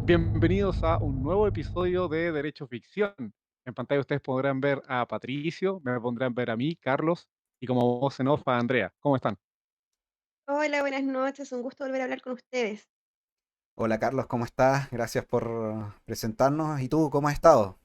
Bienvenidos a un nuevo episodio de Derecho Ficción. En pantalla ustedes podrán ver a Patricio, me podrán ver a mí, Carlos, y como voz en off a Andrea. ¿Cómo están? Hola, buenas noches, un gusto volver a hablar con ustedes. Hola Carlos, ¿cómo estás? Gracias por presentarnos. ¿Y tú, cómo has estado?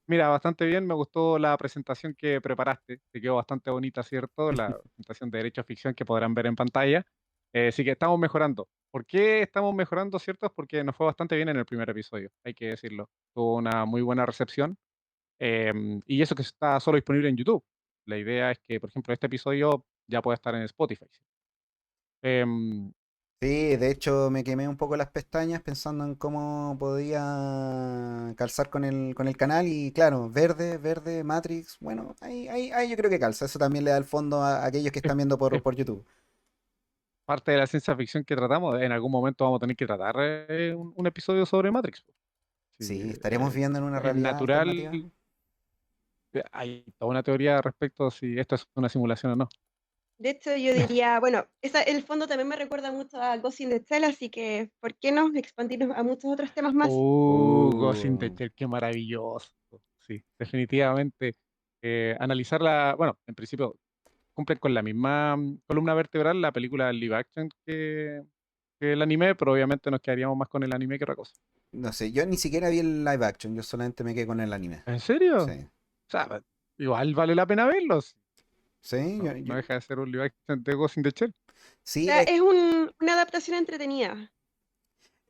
Mira, bastante bien, me gustó la presentación que preparaste, te quedó bastante bonita, ¿cierto? La presentación de Derecho Ficción que podrán ver en pantalla. Así que estamos mejorando. ¿Por qué estamos mejorando, cierto? Es porque nos fue bastante bien en el primer episodio, hay que decirlo. Tuvo una muy buena recepción. Y eso que está solo disponible en YouTube. La idea es que, por ejemplo, este episodio ya puede estar en Spotify. Em, Sí, de hecho me quemé un poco las pestañas pensando en cómo podía calzar con el canal y claro, verde, verde, Matrix, bueno, ahí yo creo que calza. Eso también le da el fondo a aquellos que es, están viendo por, es por YouTube. parte de la ciencia ficción que tratamos. En algún momento vamos a tener que tratar un episodio sobre Matrix. Sí, Sí, estaremos viendo en una es realidad alternativa. natural. Hay toda una teoría respecto a si esto es una simulación o no. De hecho, yo diría, bueno, el fondo también me recuerda mucho a Ghost in the Shell, así que, ¿por qué no expandirnos a muchos otros temas más? Ghost in the Uh, Shell, qué maravilloso. Sí, definitivamente. Analizarla, bueno, en principio cumplen con la misma columna vertebral la película live action que el anime, pero obviamente nos quedaríamos más con el anime que otra cosa. no sé, yo ni siquiera vi el live action, yo solamente me quedé con el anime. ¿En serio? Sí, O sea, igual vale la pena verlos. sí, No, no deja de ser un live action de Ghost in the Shell. O sí, sea, es una adaptación entretenida.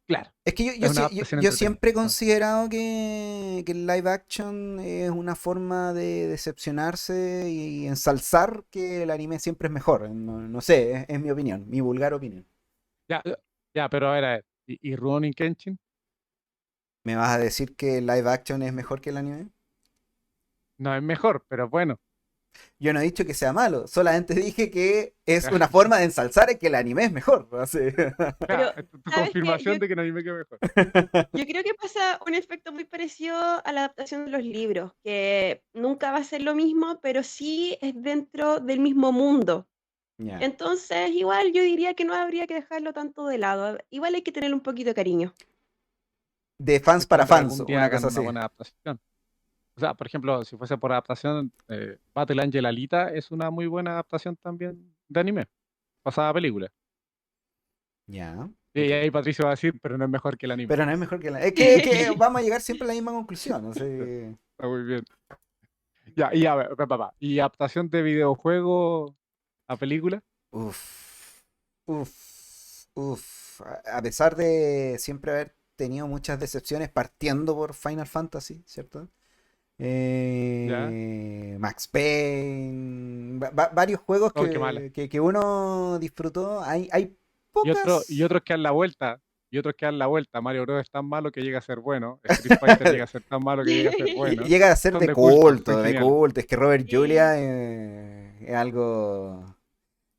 Claro, es que yo, es yo, una sie- yo- adaptación yo entretenida. siempre he Ah. considerado que el live action es una forma de decepcionarse y ensalzar que el anime siempre es mejor. No, no sé, es mi opinión, mi vulgar opinión. Ya, ya, pero a ver, ¿y Rurouni Kenshin? ¿Me vas a decir que el live action es mejor que el anime? No es mejor, pero bueno. Yo no he dicho que sea malo, solamente dije que es Ya, una forma de ensalzar que el anime es mejor. Así. Pero, ya, tu ¿sabes qué? confirmación de que el anime queda mejor. Yo creo que pasa un efecto muy parecido a la adaptación de los libros, que nunca va a ser lo mismo, pero sí es dentro del mismo mundo. Ya. Entonces, igual yo diría que no habría que dejarlo tanto de lado. Igual hay que tener un poquito de cariño. De fans para Esperando que fans, algún día una hagan cosa una así. buena adaptación. O sea, por ejemplo, si fuese por adaptación, Battle Angel Alita es una muy buena adaptación también de anime, pasada a película. Ya, Y ok. ahí Patricio va a decir, pero no es mejor que el anime. Pero no es mejor que la... Es que vamos a llegar siempre a la misma conclusión. No Ya, sé. está muy bien. Ya, y a ver, ¿y adaptación de videojuego a película? Uf, uf. A pesar de siempre haber tenido muchas decepciones partiendo por Final Fantasy, ¿cierto? ¿Ya? Max Payne, varios juegos Oh, qué mala. que uno disfrutó. Hay Y pocas. otros que dan la vuelta. Y otros que dan la vuelta. Mario Bros. Es tan malo que llega a ser bueno. Street Fighter llega a ser tan malo que llega a ser bueno. Llega a ser Son de de culto, son culto, de geniales. culto. Es que Robert Sí. Julia es algo.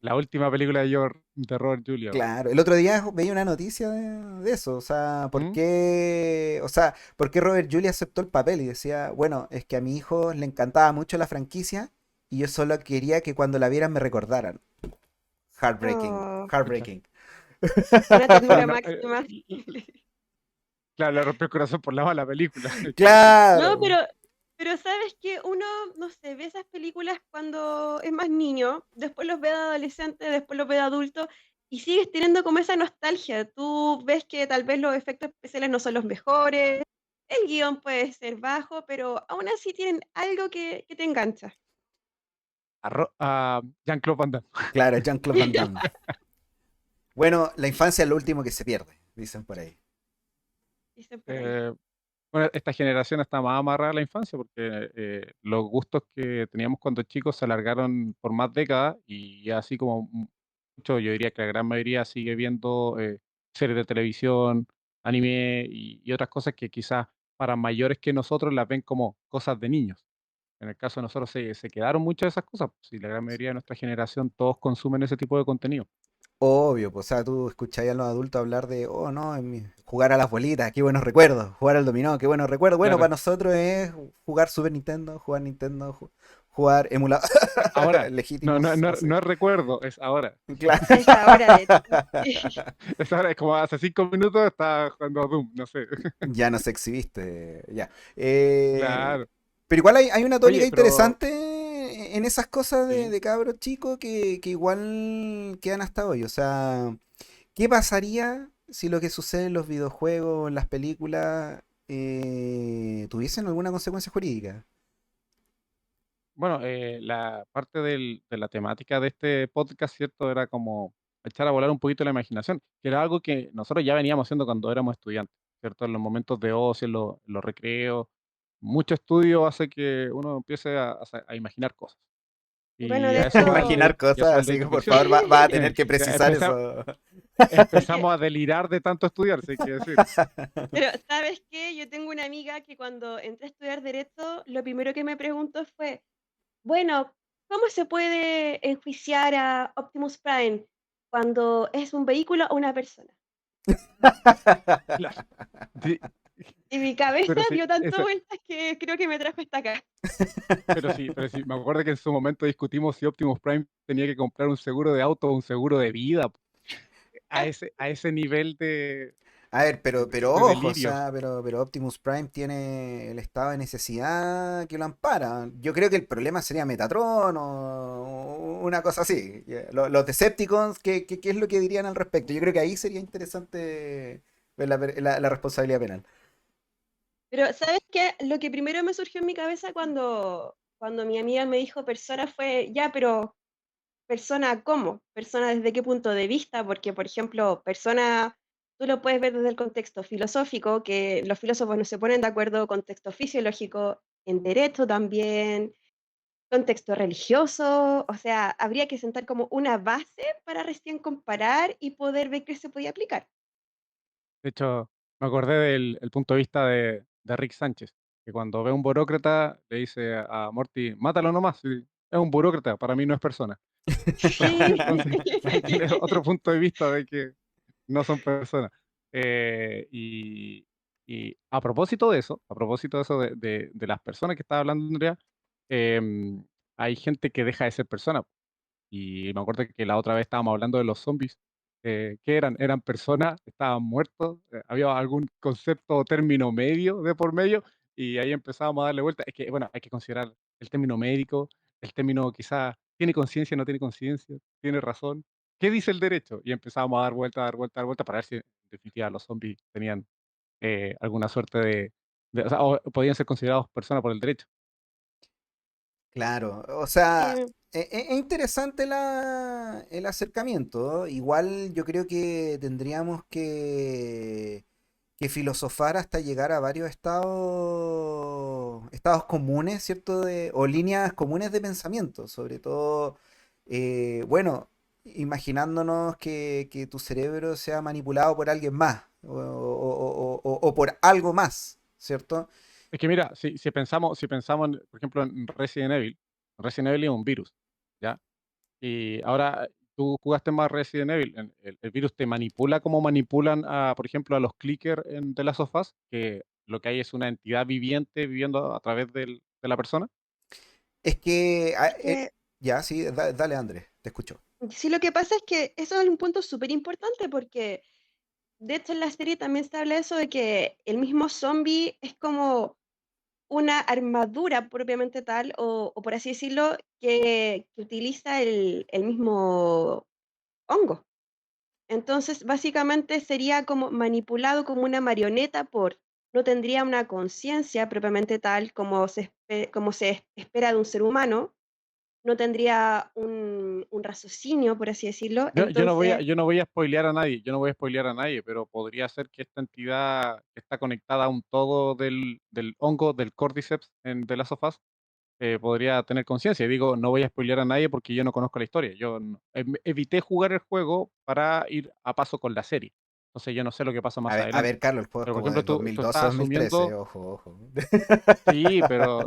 La última película de Robert Julia. Claro, el otro día veía una noticia de eso, o sea, ¿Mm? ¿por qué Robert Julia aceptó el papel? Y decía, bueno, es que a mi hijo le encantaba mucho la franquicia y yo solo quería que cuando la vieran me recordaran. Heartbreaking, Oh, Pucha. heartbreaking. una Sí, ternura no, máxima. claro, le rompió el corazón por la mala película. Hay que decir. No, Claro. pero sabes que uno, no sé, ve esas películas cuando es más niño, después los ve de adolescente, después los ve de adulto, y sigues teniendo como esa nostalgia. Tú ves que tal vez los efectos especiales no son los mejores, el guión puede ser bajo, pero aún así tienen algo que te engancha. A Jean-Claude Van Damme. Claro, Jean-Claude Van Damme. Bueno, la infancia es lo último que se pierde, dicen por ahí. Dicen por ahí. Eh, bueno, esta generación está más amarrada a la infancia porque los gustos que teníamos cuando chicos se alargaron por más décadas y así como mucho, yo diría que la gran mayoría sigue viendo series de televisión, anime y otras cosas que quizás para mayores que nosotros las ven como cosas de niños. En el caso de nosotros se quedaron muchas de esas cosas. Si la gran mayoría de nuestra generación todos consumen ese tipo de contenido. Obvio, pues, o sea, tú escucháis a los adultos hablar de, oh, no, jugar a las bolitas, qué buenos recuerdos, jugar al dominó, qué buenos recuerdos. Bueno, para Claro. nosotros es jugar Super Nintendo, jugar Nintendo, jugar emulador Ahora, legítimos, no sé. no es recuerdo, es ahora. Claro. Es ahora, de hecho. Es ahora, es como hace 5 minutos estaba jugando a Doom, no sé. Ya nos exhibiste, ya. Eh, Claro. pero igual hay una tónica Oye, pero interesante en esas cosas sí. de cabros chicos que igual quedan hasta hoy. O sea, ¿qué pasaría si lo que sucede en los videojuegos, en las películas, tuviesen alguna consecuencia jurídica? Bueno, la parte de la temática de este podcast, ¿cierto? Era como echar a volar un poquito la imaginación, que era algo que nosotros ya veníamos haciendo cuando éramos estudiantes, ¿cierto? En los momentos de ocio, en los recreos. Mucho estudio hace que uno empiece a imaginar cosas. Bueno, Y de a eso va el Imaginar derecho, y a eso cosas, va el así que derecho por ficción. favor va a tener que Ya precisar eso. Es que, empezamos a delirar de tanto estudiar, sí hay que decir. pero ¿sabes qué? Yo tengo una amiga que cuando entré a estudiar Derecho, lo primero que me preguntó fue, bueno, ¿cómo se puede enjuiciar a Optimus Prime cuando es un vehículo o una persona? Claro. Sí, Y mi cabeza pero sí, dio tanto eso, vueltas que creo que me trajo hasta acá. pero sí, me acuerdo que en su momento discutimos si Optimus Prime tenía que comprar un seguro de auto o un seguro de vida, a ese nivel A ver, pero de ojo, o delirio. sea, pero Optimus Prime tiene el estado de necesidad que lo ampara. Yo creo que el problema sería Metatron o una cosa así. Los Decepticons, ¿qué es lo que dirían al respecto? Yo creo que ahí sería interesante ver la responsabilidad penal. Pero ¿sabes qué? Lo que primero me surgió en mi cabeza cuando mi amiga me dijo persona fue, ya, pero persona cómo, persona desde qué punto de vista, porque por ejemplo, persona, tú lo puedes ver desde el contexto filosófico, que los filósofos no se ponen de acuerdo, contexto fisiológico, en derecho también, contexto religioso, o sea, habría que sentar como una base para recién comparar y poder ver qué se podía aplicar. De hecho, me acordé del el punto de vista de Rick Sánchez, que cuando ve a un burócrata le dice a Morty, mátalo nomás, sí, es un burócrata, para mí no es persona. Sí. Entonces, ahí tiene otro punto de vista de que no son personas. Y, y a propósito de eso de las personas que estaba hablando Andrea, em, hay gente que deja de ser persona. Y me acuerdo que la otra vez estábamos hablando de los zombies. ¿Qué eran? ¿Eran personas? ¿Estaban muertos? ¿Había algún concepto o término medio de por medio? Y ahí empezábamos a darle vuelta. Es que, bueno, hay que considerar el término médico, el término quizá, ¿tiene conciencia, no tiene conciencia? ¿Tiene razón? ¿Qué dice el derecho? Y empezábamos a dar vuelta, dar vuelta, dar vuelta para ver si en definitiva los zombies tenían alguna suerte o sea, o podían ser considerados personas por el derecho. Claro, o sea, Sí, es interesante el acercamiento. Igual yo creo que tendríamos que filosofar hasta llegar a varios estados comunes, ¿cierto? O líneas comunes de pensamiento, sobre todo, bueno, imaginándonos que tu cerebro sea manipulado por alguien más o por algo más, ¿cierto? Es que mira, si pensamos por ejemplo, en Resident Evil es un virus, ¿ya? Y ahora tú jugaste más Resident Evil, el virus te manipula como manipulan, por ejemplo, a los clickers en The Last of Us, que lo que hay es una entidad viviente viviendo a través de la persona. Es que, es que ya, sí, dale Andrés, te escucho. sí, lo que pasa es que eso es un punto súper importante porque de hecho en la serie también se habla de eso de que el mismo zombie es como una armadura propiamente tal, o por así decirlo, que utiliza el mismo hongo. Entonces, básicamente sería como manipulado como una marioneta no tendría una conciencia propiamente tal como se espera de un ser humano, no tendría un raciocinio, por así decirlo. Entonces, Yo no voy a spoilear a nadie, yo no voy a spoilear a nadie, pero podría ser que esta entidad que está conectada a un todo del hongo, del Cordyceps en The Last of Us, podría tener conciencia. Y digo, no voy a spoilear a nadie porque yo no conozco la historia. Evité jugar el juego para ir a paso con la serie. Entonces yo no sé lo que pasa más A adelante. ver, Carlos, el juego es Pero por como ejemplo, del tú 2012 estás 2013, asumiendo, ojo, ojo. sí, pero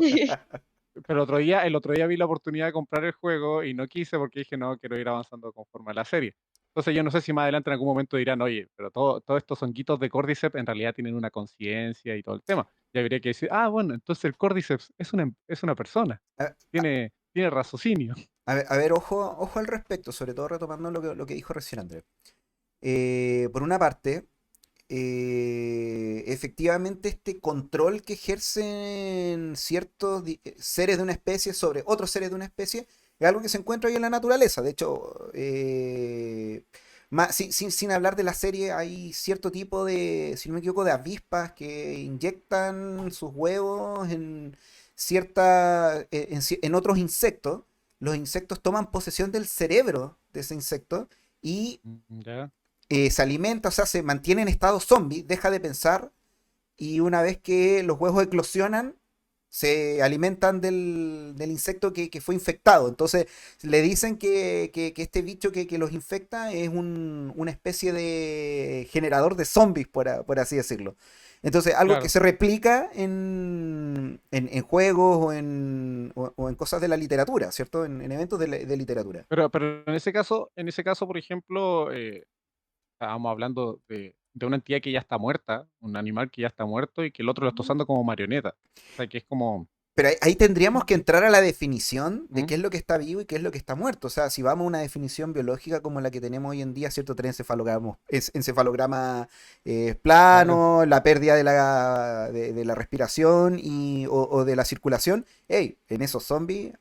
el otro día vi la oportunidad de comprar el juego y no quise porque dije, no, quiero ir avanzando conforme a la serie. Entonces yo no sé si más adelante en algún momento dirán, oye, pero todos estos honguitos de Cordyceps en realidad tienen una conciencia y todo el tema. Y habría que decir, ah, bueno, entonces el Cordyceps es una persona. A, Tiene, tiene raciocinio. A ver, ojo al respecto, sobre todo retomando lo que dijo recién Andrés. Por una parte, efectivamente este control que ejercen ciertos seres de una especie sobre otros seres de una especie es algo que se encuentra hoy en la naturaleza. De hecho, sin hablar de la serie, hay cierto tipo de, si no me equivoco, de avispas que inyectan sus huevos en en otros insectos. Los insectos toman posesión del cerebro de ese insecto y ¿Ya? se alimenta, o sea, se mantiene en estado zombie, deja de pensar y una vez que los huevos eclosionan, se alimentan del insecto que fue infectado. Entonces le dicen que este bicho que los infecta es una especie de generador de zombies, por así decirlo. Entonces, algo que Claro. se replica en juegos o en cosas de la literatura, ¿cierto? En eventos de literatura. Pero en ese caso, por ejemplo, estábamos hablando de una entidad que ya está muerta, un animal que ya está muerto y que el otro lo está Ujú. usando como marioneta. O sea, que es como... Pero ahí tendríamos que entrar a la definición de ¿Mm? qué es lo que está vivo y qué es lo que está muerto. O sea, si vamos a una definición biológica como la que tenemos hoy en día, ¿cierto? Tres encefalograma Claro. plano, la pérdida de la respiración o de la circulación. Hey, en esos zombies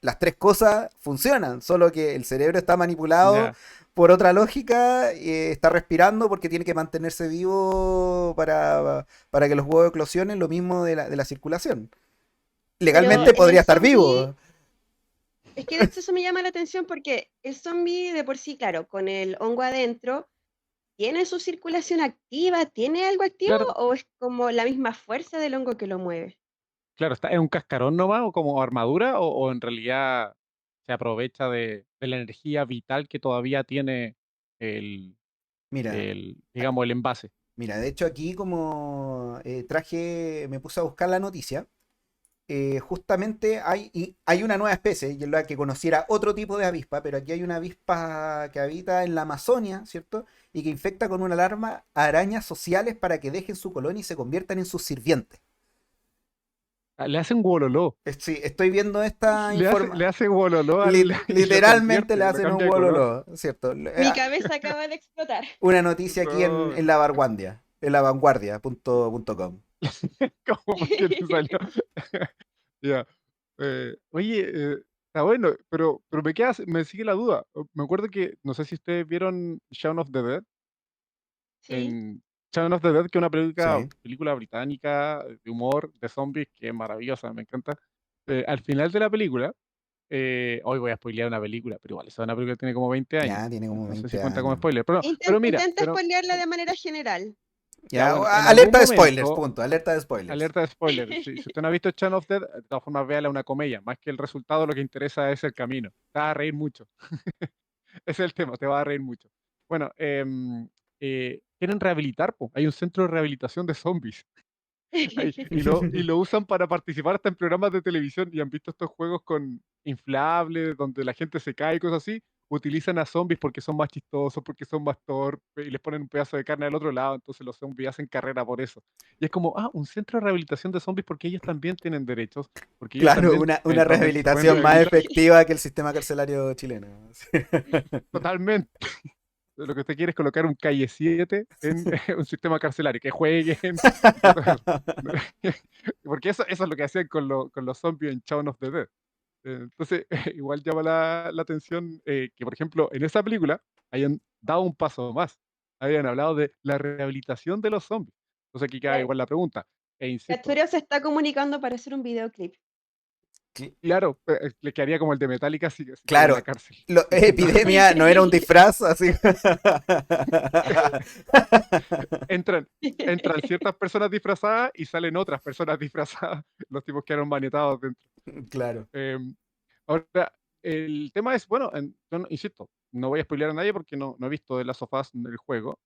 las tres cosas funcionan, solo que el cerebro está manipulado Ya. por otra lógica, está respirando porque tiene que mantenerse vivo para que los huevos eclosionen, lo mismo de la circulación. Pero Legalmente en el podría estar zombie, vivo. es que de hecho eso me llama la atención porque el zombie de por sí, claro, con el hongo adentro, ¿tiene su circulación activa? ¿Tiene algo activo? Claro, ¿O es como la misma fuerza del hongo que lo mueve? claro, está, es un cascarón nomás o como armadura o en realidad se aprovecha de la energía vital que todavía tiene el, Mira, digamos, el envase. mira, de hecho aquí como me puse a buscar la noticia, justamente hay una nueva especie, y es la que conociera otro tipo de avispa, pero aquí hay una avispa que habita en la Amazonia, ¿cierto? Y que infecta con una alarma arañas sociales para que dejen su colonia y se conviertan en sus sirvientes. Ah, le hacen wololó, Sí, estoy viendo esta le información. hace wololó y lo Literalmente le convierte, lo hacen un cambia de color. wololo, ¿cierto? Mi cabeza acaba de explotar. Una noticia aquí No, en la vanguardia, en la vanguardia.com. ¿cómo por qué te salió? Ya. Oye, está bueno, pero me sigue la duda. Me acuerdo que, no sé si ustedes vieron Shaun of the Dead. Sí. En Shaun of the Dead, que es una película, Sí. película británica de humor, de zombies, que es maravillosa, me encanta. Al final de la película, hoy voy a spoilear una película, pero igual, esa es una película que tiene como 20 años. Ya tiene como No sé si 20 cuenta como años. spoiler, pero mira, Intenta spoilearla de manera general. ya Ya, bueno, en algún alerta de spoilers, momento, punto. Alerta de spoilers. alerta de spoiler, si usted no ha visto Shaun of the Dead, de todas formas véala una comedia, más que el resultado, lo que interesa es el camino. Te vas a reír mucho. Ese es el tema, te vas a reír mucho. Bueno, quieren rehabilitar, po. Hay un centro de rehabilitación de zombies. Y lo usan para participar hasta en programas de televisión y han visto estos juegos con inflables, donde la gente se cae y cosas así. Utilizan a zombies porque son más chistosos, porque son más torpes y les ponen un pedazo de carne al otro lado, entonces los zombies hacen carrera por eso. Y es como, un centro de rehabilitación de zombies porque ellos también tienen derechos, porque ellos Claro, también una eventualmente se pueden rehabilitación más rehabilitar. efectiva que el sistema carcelario chileno. Totalmente. Lo que usted quiere es colocar un calle 7 en un sistema carcelario, que jueguen y todo eso. Porque eso es lo que hacían con los zombies en Shaun of the Dead. Entonces, igual llama la atención que, por ejemplo, en esa película hayan dado un paso más. Habían hablado de la rehabilitación de los zombies. Entonces, aquí queda La igual la pregunta. E insisto, Arturo se está comunicando para hacer un videoclip. claro, le quedaría como el de Metallica si estuviera en la Claro, cárcel. Epidemia no era un disfraz, así. entran, entran ciertas personas disfrazadas y salen otras personas disfrazadas. Los tipos quedaron maniatados dentro. Claro. Ahora, el tema es, bueno, yo insisto, no voy a spoilear a nadie porque no he visto de las sofás del juego.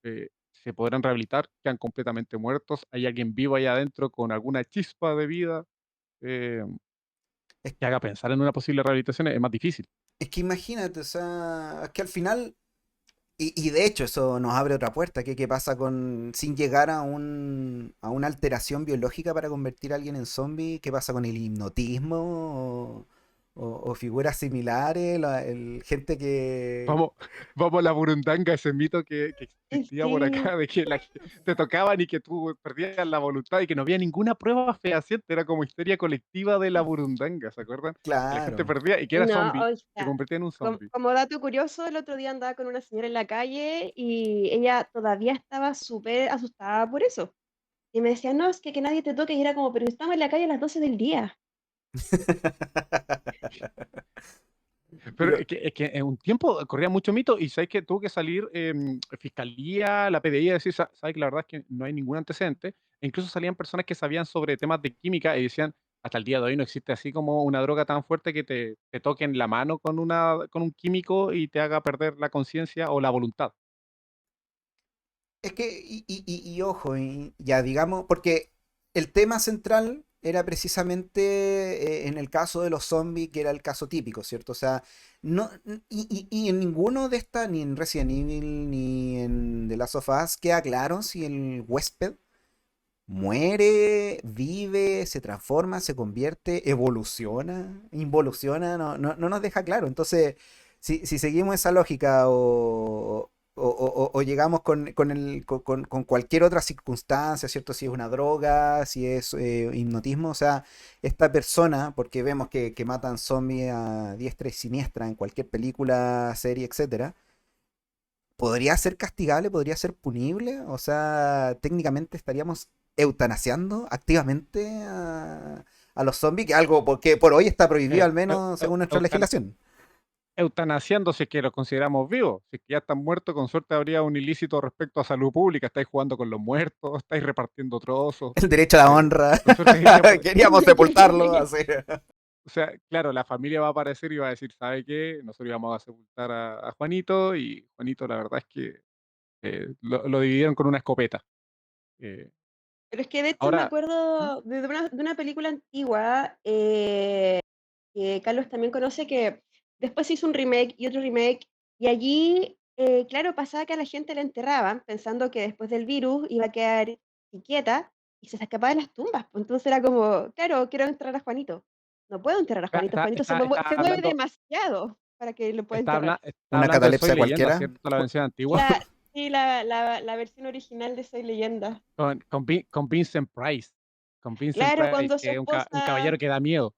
Se podrán rehabilitar, quedan completamente muertos. Hay alguien vivo ahí adentro con alguna chispa de vida eh, Es, que haga pensar en una posible rehabilitación. Es más difícil. es que imagínate, o sea, es que al final, y de hecho eso nos abre otra puerta, que qué pasa con, sin llegar a una alteración biológica para convertir a alguien en zombie, qué pasa con el hipnotismo o figuras similares, gente que... Vamos, vamos a la burundanga, ese mito que existía por Sí, acá, de que te tocaban y que tú perdías la voluntad y que no había ninguna prueba fehaciente, era como histeria colectiva de la burundanga, ¿se acuerdan? Que la gente Claro. perdía y que era no, zombie, o se sea, convertía en un zombie. como dato curioso, el otro día andaba con una señora en la calle y ella todavía estaba súper asustada por eso. Y me decía, no, es que nadie te toque. Y era como, pero estamos en la calle a las 12 del día. Pero Pero es que en un tiempo corría mucho mito y sabes que tuvo que salir Fiscalía, la PDI a decir, sabes que la verdad es que no hay ningún antecedente. E incluso salían personas que sabían sobre temas de química y decían, hasta el día de hoy no existe así como una droga tan fuerte que te toque en la mano con un químico y te haga perder la conciencia o la voluntad. es que, y ojo, ya digamos, porque el tema central era precisamente en el caso de los zombies, que era el caso típico, ¿cierto? O sea, no, y en ninguno de estas, ni en Resident Evil, ni en The Last of Us, queda claro si el huésped muere, vive, se transforma, se convierte, evoluciona, involuciona, no nos deja claro. Entonces, si seguimos esa lógica o llegamos con cualquier otra circunstancia, ¿cierto? Si es una droga, si es hipnotismo, o sea, esta persona, porque vemos que matan zombies a diestra y siniestra en cualquier película, serie, etcétera, podría ser castigable, podría ser punible, o sea, técnicamente estaríamos eutanasiando activamente a los zombies, que algo porque por hoy está prohibido, Eh, al menos según nuestra eutan- legislación. Eutanasiando si es que los consideramos vivos. Si es que ya están muertos, con suerte habría un ilícito respecto a salud pública. Estáis jugando con los muertos, estáis repartiendo trozos. El derecho a la eh, honra. con suerte diría, Queríamos sepultarlo, así. o sea, claro, la familia va a aparecer y va a decir, ¿sabe qué? Nosotros íbamos a sepultar a Juanito y Juanito la verdad es que lo dividieron con una escopeta. Eh, Pero es que de hecho me ahora, ¿Mm? acuerdo de una película antigua que Carlos también conoce, que después se hizo un remake y otro remake. Y allí, claro, pasaba que a la gente la enterraban pensando que después del virus iba a quedar inquieta y se escapaba de las tumbas. Pues entonces era como, claro, quiero enterrar a Juanito. No puedo enterrar a Juanito. Juanito está se mueve demasiado para que lo pueda enterrar. está Una hablando de Soy catalepsia Leyenda, cualquiera. ¿cierto? La versión antigua, La, sí, la versión original de Soy Leyenda. con Vincent Price. Con Vincent Claro, Price, cuando su que es un esposa, caballero que da miedo.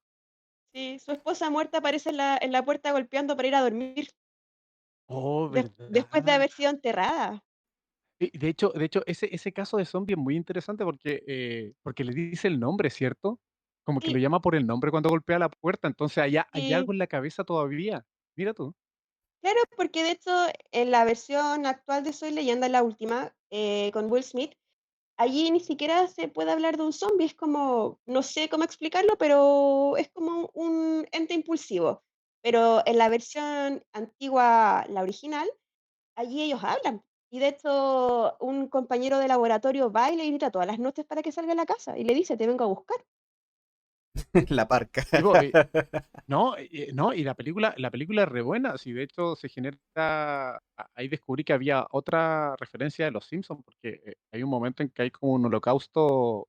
sí, su esposa muerta aparece en la puerta golpeando para ir a dormir Oh, después de ¿verdad? haber sido enterrada. Y de hecho ese caso de zombie es muy interesante porque le dice el nombre, ¿cierto? Como que lo Sí, llama por el nombre cuando golpea la puerta, entonces hay sí, algo en la cabeza todavía. Mira tú. claro, porque de hecho en la versión actual de Soy Leyenda, la última, con Will Smith, allí ni siquiera se puede hablar de un zombie, es como, no sé cómo explicarlo, pero es como un ente impulsivo. Pero en la versión antigua, la original, allí ellos hablan. Y de hecho, un compañero de laboratorio va y le grita todas las noches para que salga de la casa y le dice, te vengo a buscar. La parca. Sí, po, no, no, y la película es re buena. Sí, de hecho se genera. Ahí descubrí que había otra referencia de los Simpsons, porque hay un momento en que hay como un holocausto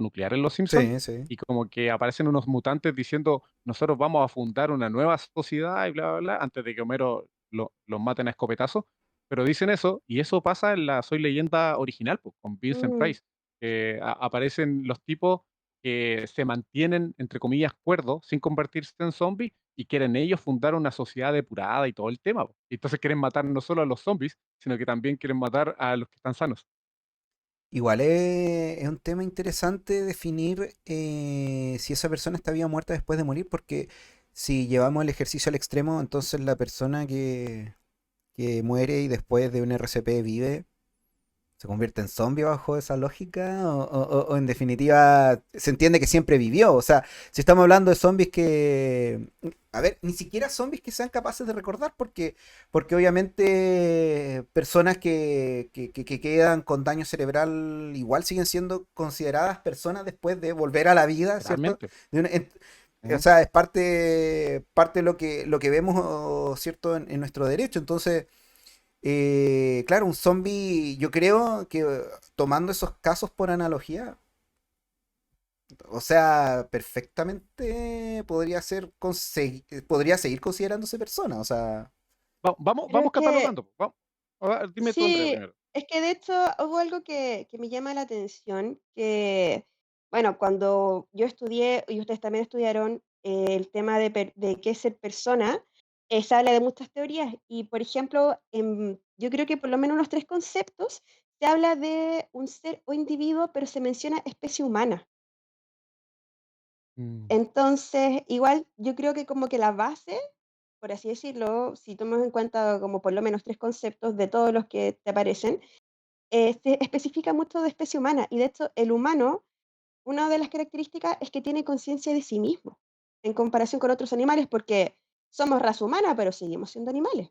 nuclear en los Simpsons, Sí, sí. y como que aparecen unos mutantes diciendo, nosotros vamos a fundar una nueva sociedad y bla, bla, bla, antes de que Homero los maten a escopetazo. Pero dicen eso, y eso pasa en la Soy Leyenda original, pues, con Vincent Mm. Price. Aparecen los tipos que se mantienen, entre comillas, cuerdos, sin convertirse en zombies, y quieren ellos fundar una sociedad depurada y todo el tema, po. Y entonces quieren matar no solo a los zombies, sino que también quieren matar a los que están sanos. Igual es un tema interesante definir si esa persona está viva o muerta después de morir, porque si llevamos el ejercicio al extremo, entonces la persona que muere y después de un RCP vive, ¿se convierte en zombie bajo esa lógica? O en definitiva se entiende que siempre vivió. O sea, si estamos hablando de zombies que... A ver, ni siquiera zombies que sean capaces de recordar, porque obviamente personas que quedan con daño cerebral igual siguen siendo consideradas personas después de volver a la vida, ¿cierto? Realmente. De o ¿Eh? sea, es parte de lo que vemos, ¿cierto? En nuestro derecho. Entonces... claro, un zombie, yo creo que tomando esos casos por analogía, O sea, perfectamente podría seguir considerándose persona. O sea, Vamos, Pero es vamos que catalogando, pues, vamos. A ver, dime tú, Andrea, sí, primero. es que de hecho hubo algo que me llama la atención, que, bueno, cuando yo estudié, y ustedes también estudiaron, el tema de qué es ser persona, se habla de muchas teorías. Y, por ejemplo, yo creo que por lo menos unos tres conceptos se habla de un ser o individuo, pero se menciona especie humana. Mm. Entonces, igual yo creo que como que la base, por así decirlo, si tomamos en cuenta como por lo menos tres conceptos de todos los que te aparecen, se especifica mucho de especie humana. Y de hecho, el humano, una de las características es que tiene conciencia de sí mismo, en comparación con otros animales, porque somos raza humana, pero seguimos siendo animales.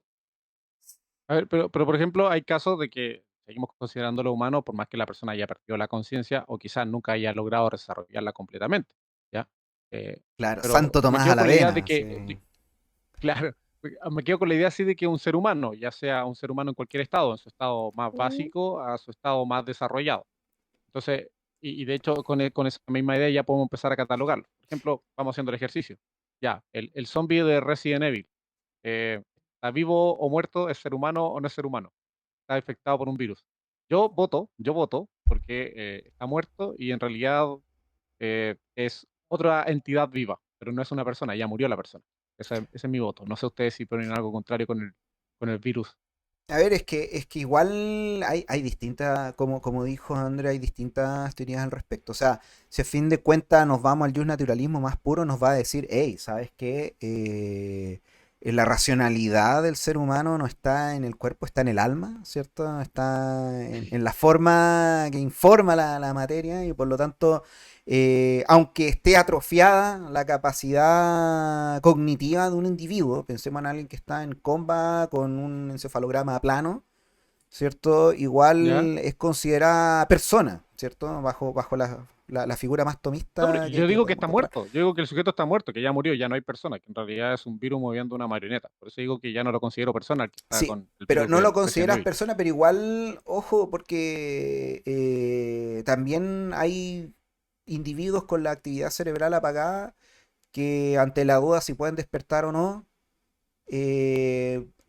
A ver, pero por ejemplo, hay casos de que seguimos considerándolo humano por más que la persona haya perdido la conciencia o quizás nunca haya logrado desarrollarla completamente, ¿ya? claro, Pero Santo me Tomás a quedo la con la idea de vena, que, sí. claro, me quedo con la idea así de que un ser humano, ya sea un ser humano en cualquier estado, en su estado más Ujú, básico a su estado más desarrollado. Entonces, y de hecho, con esa misma idea ya podemos empezar a catalogarlo. Por ejemplo, vamos haciendo el ejercicio. Ya, el zombie de Resident Evil, ¿está vivo o muerto? ¿Es ser humano o no es ser humano? ¿Está infectado por un virus? Yo voto, porque está muerto y en realidad es otra entidad viva, pero no es una persona, ya murió la persona. Ese es mi voto. No sé ustedes si ponen algo contrario con el virus. A ver, es que igual hay distintas, como dijo André, hay distintas teorías al respecto. O sea, si a fin de cuentas nos vamos al naturalismo más puro, nos va a decir, hey, ¿sabes qué? La racionalidad del ser humano no está en el cuerpo, está en el alma, ¿cierto? Está en la forma que informa la materia y por lo tanto, aunque esté atrofiada la capacidad cognitiva de un individuo, pensemos en alguien que está en comba con un encefalograma plano, ¿cierto? ¿Ya? Igual es considerada persona, ¿cierto? Bajo la figura más No, pero tomista que, yo que digo que podemos está encontrar. muerto. Yo digo que el sujeto está muerto, que ya murió, ya no hay persona, que en realidad es un virus moviendo una marioneta. Por eso digo que ya no lo considero persona, el que está Sí, con el pero virus no lo del Resident consideras Evil. persona, pero igual, ojo, porque también hay individuos con la actividad cerebral apagada que ante la duda si pueden despertar o no,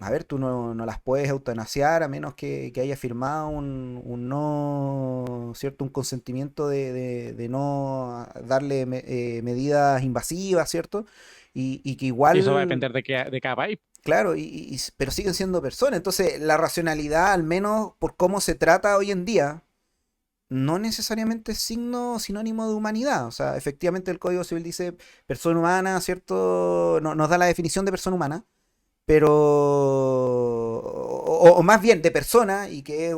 a ver, tú no las puedes eutanasiar a menos que haya firmado un no, ¿cierto? Un consentimiento de no darle medidas invasivas, ¿cierto? Y que Sí, eso va a igual, depender de cada país. claro, pero siguen siendo personas. Entonces, la racionalidad, al menos por cómo se trata hoy en día, no necesariamente es sinónimo de humanidad. O sea, efectivamente el Código Civil dice persona humana, ¿cierto? Nos da la definición de persona humana, pero o más bien de persona y que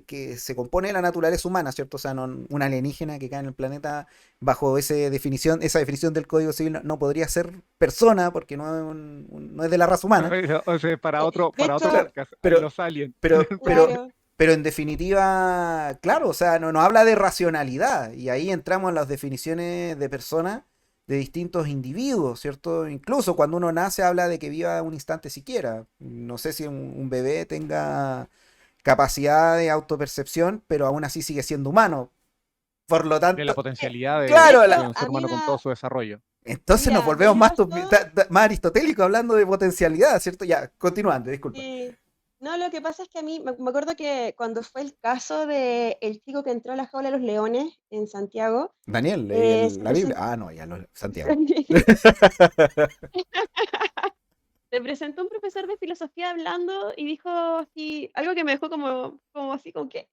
que se compone de la naturaleza humana, ¿cierto? O sea, no, un alienígena que cae en el planeta bajo esa definición del Código Civil no podría ser persona porque no es, no es de la raza humana, O sea, De para otro hecho, claro, podcast, pero, los aliens. pero, pero, claro. pero en definitiva, claro, o sea, no habla de racionalidad y ahí entramos en las definiciones de persona de distintos individuos, ¿cierto? Incluso cuando uno nace habla de que viva un instante siquiera. No sé si un bebé tenga capacidad de autopercepción, pero aún así sigue siendo humano. Por lo De la tanto, potencialidad De claro, hecho, de un a ser mí humano con todo me, su desarrollo. entonces nos mira, a mí volvemos me más, pasó, más aristotélicos hablando de potencialidad, ¿cierto? Ya, continuando, disculpa. sí. No, lo que pasa es que a mí, me acuerdo que cuando fue el caso de el chico que entró a la jaula de los leones en Santiago, Daniel, leí se la Biblia. presentó, Ah, no, ya lo, Santiago. se presentó un profesor de filosofía hablando y dijo así, algo que me dejó como así, como que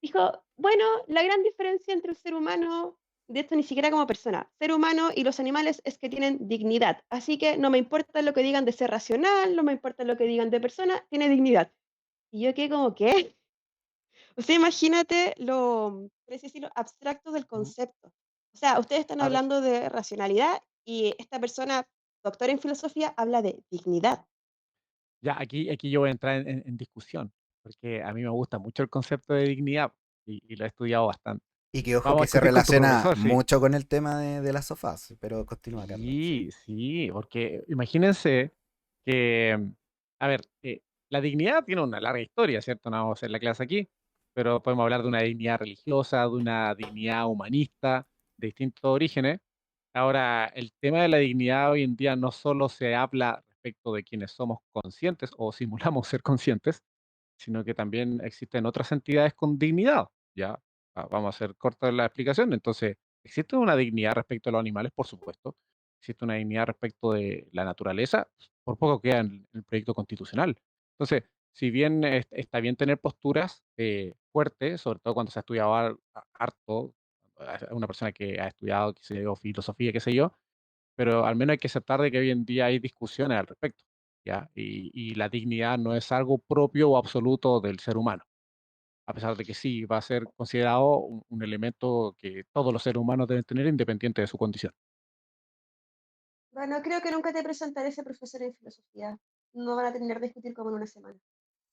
dijo, bueno, la gran diferencia entre un ser humano, de esto ni siquiera como persona, ser humano y los animales es que tienen dignidad. Así que no me importa lo que digan de ser racional, no me importa lo que digan de persona, tiene dignidad. Y yo quedé como, ¿qué? O sea, imagínate por así decirlo, abstracto del Ujú. concepto. O sea, ustedes están A ver, hablando de racionalidad y esta persona, doctora en filosofía, habla de dignidad. ya aquí yo voy a entrar en discusión, porque a mí me gusta mucho el concepto de dignidad y lo he estudiado bastante. Y que ojo Vamos a que se discutir con tu relaciona profesor, sí. mucho con el tema de las sofás, pero continúa, Carlos. Sí. Sí, sí, porque imagínense que, a ver, la dignidad tiene una larga historia, ¿cierto? No vamos a hacer la clase aquí, pero podemos hablar de una dignidad religiosa, de una dignidad humanista, de distintos orígenes. Ahora, el tema de la dignidad hoy en día no solo se habla respecto de quienes somos conscientes o simulamos ser conscientes, sino que también existen otras entidades con dignidad, ¿ya? Vamos a hacer corta la explicación. Entonces, existe una dignidad respecto a los animales, por supuesto. Existe una dignidad respecto de la naturaleza, por poco queda en el proyecto constitucional. Entonces, si bien está bien tener posturas fuertes, sobre todo cuando se ha estudiado harto, una persona que ha estudiado, qué sé yo, filosofía, qué sé yo, pero al menos hay que aceptar de que hoy en día hay discusiones al respecto, ¿ya? Y la dignidad no es algo propio o absoluto del ser humano, a pesar de que sí va a ser considerado un elemento que todos los seres humanos deben tener independiente de su condición. Bueno, creo que nunca te presentaré ese profesor en filosofía. No van a tener de discutir como en una semana.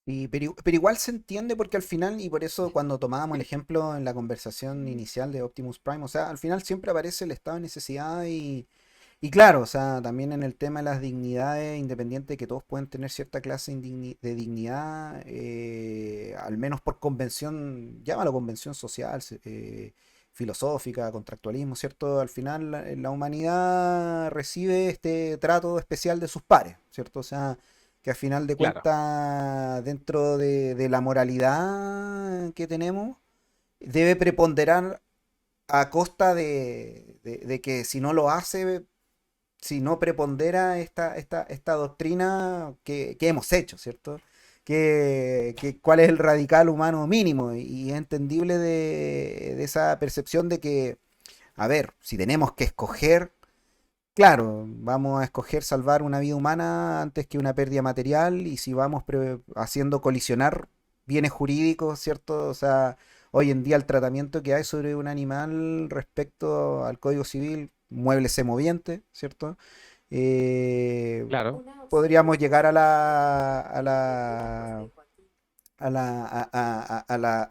Y, pero igual se entiende porque al final, y por eso cuando tomábamos el ejemplo en la conversación inicial de Optimus Prime, o sea, al final siempre aparece el estado de necesidad y claro, o sea, también en el tema de las dignidades, independiente de que todos pueden tener cierta clase de dignidad, al menos por convención, llámalo convención social, filosófica, contractualismo, ¿cierto? Al final la humanidad recibe este trato especial de sus pares, ¿cierto? O sea, que al final de Claro, cuentas, dentro de la moralidad que tenemos, debe preponderar a costa de que si no lo hace, si no prepondera esta doctrina que hemos hecho, ¿cierto? Cuál es el radical humano mínimo y es entendible de esa percepción de que, a ver, si tenemos que escoger, claro, vamos a escoger salvar una vida humana antes que una pérdida material y si vamos haciendo colisionar bienes jurídicos, ¿cierto? O sea, hoy en día el tratamiento que hay sobre un animal respecto al Código Civil, mueble semoviente, ¿cierto? Eh, claro, podríamos llegar a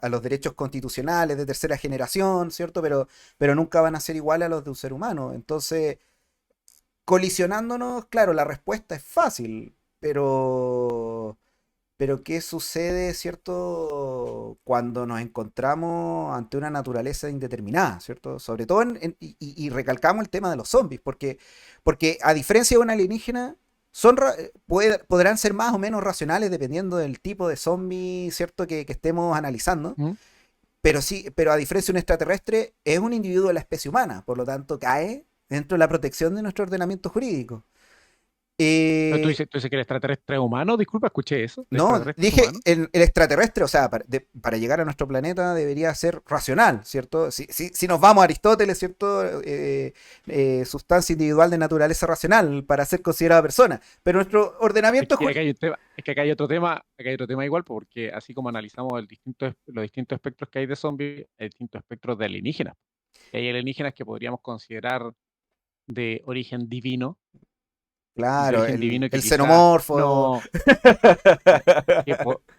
los derechos constitucionales de tercera generación, ¿cierto? Pero nunca van a ser iguales a los de un ser humano. Entonces, colisionándonos, claro, la respuesta es fácil, pero ¿qué sucede, cierto, cuando nos encontramos ante una naturaleza indeterminada, cierto? Sobre todo, y recalcamos el tema de los zombies, porque a diferencia de un alienígena, podrán ser más o menos racionales dependiendo del tipo de zombie, cierto, que estemos analizando. ¿mm? Pero sí, pero a diferencia de un extraterrestre, es un individuo de la especie humana, por lo tanto cae dentro de la protección de nuestro ordenamiento jurídico. Pero Eh, tú dices que el extraterrestre es humano, disculpa, escuché eso, ¿el no, extraterrestre es dije humano? el extraterrestre, o sea, para llegar a nuestro planeta debería ser racional, ¿cierto? Si nos vamos a Aristóteles, ¿cierto? Sustancia individual de naturaleza racional para ser considerada persona. Pero nuestro Es ordenamiento que acá jurídico... hay un tema, es que acá hay otro tema igual, porque así como analizamos los distintos espectros que hay de zombies, hay distintos espectros de alienígenas. Y hay alienígenas que podríamos considerar de Claro, origen divino que el quizás xenomorfo. no,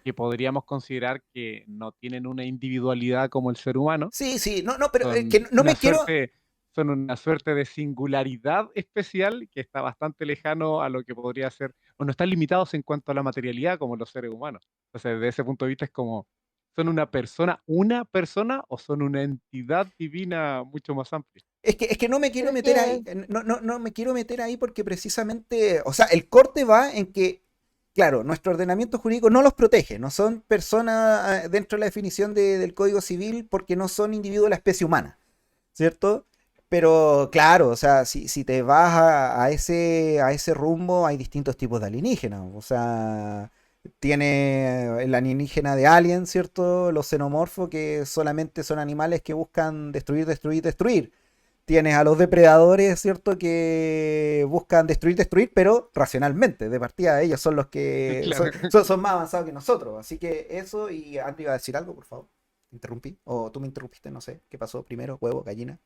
que podríamos considerar que no tienen una individualidad como el ser humano, Sí, sí, no, no, pero que son no una me quiero... suerte, son una suerte de singularidad especial que está bastante lejano a lo que podría ser, o no están limitados en cuanto a la materialidad como los seres humanos. Entonces, desde ese punto de vista es como, ¿son una persona o son una entidad divina mucho más amplia? Es que no me quiero Pero es meter ahí, que, no me quiero meter ahí porque precisamente, o sea, el corte va en que, claro, nuestro ordenamiento jurídico no los protege, no son personas dentro de la definición del Código Civil porque no son individuos de la especie humana, ¿cierto? Pero claro, o sea, si te vas a ese rumbo, hay distintos tipos de alienígenas, o sea, tiene el alienígena de Alien, ¿cierto? Los xenomorfos que solamente son animales que buscan destruir, destruir, destruir. Tienes a los depredadores, ¿cierto? Que buscan destruir, destruir, pero racionalmente. De partida, ellos son los que Claro. son más avanzados que nosotros. Así que eso, y Andy iba a decir algo, por favor. Interrumpí. O tú me interrumpiste, no sé. ¿Qué pasó primero? ¿Huevo, gallina?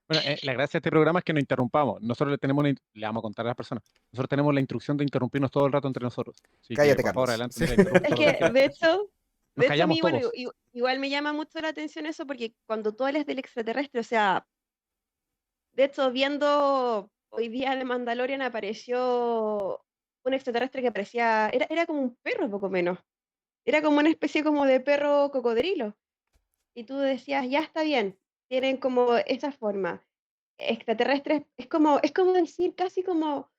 Bueno, la gracia de este programa es que no interrumpamos. Nosotros le vamos a contar a las personas. Nosotros tenemos la instrucción de interrumpirnos todo el rato entre nosotros. Así que, Cállate, por favor, Carlos. adelante, Sí. Andrea, interrumpe es todo lo que que, quieras. Nos de hecho a mí callamos igual, todos. igual me llama mucho la atención eso porque cuando tú hablas del extraterrestre, o sea, de hecho, viendo hoy día de Mandalorian apareció un extraterrestre que parecía, era como un perro poco menos. Era como una especie como de perro cocodrilo. Y tú decías, ya está bien, tienen como esa forma. Extraterrestres, es como decir casi como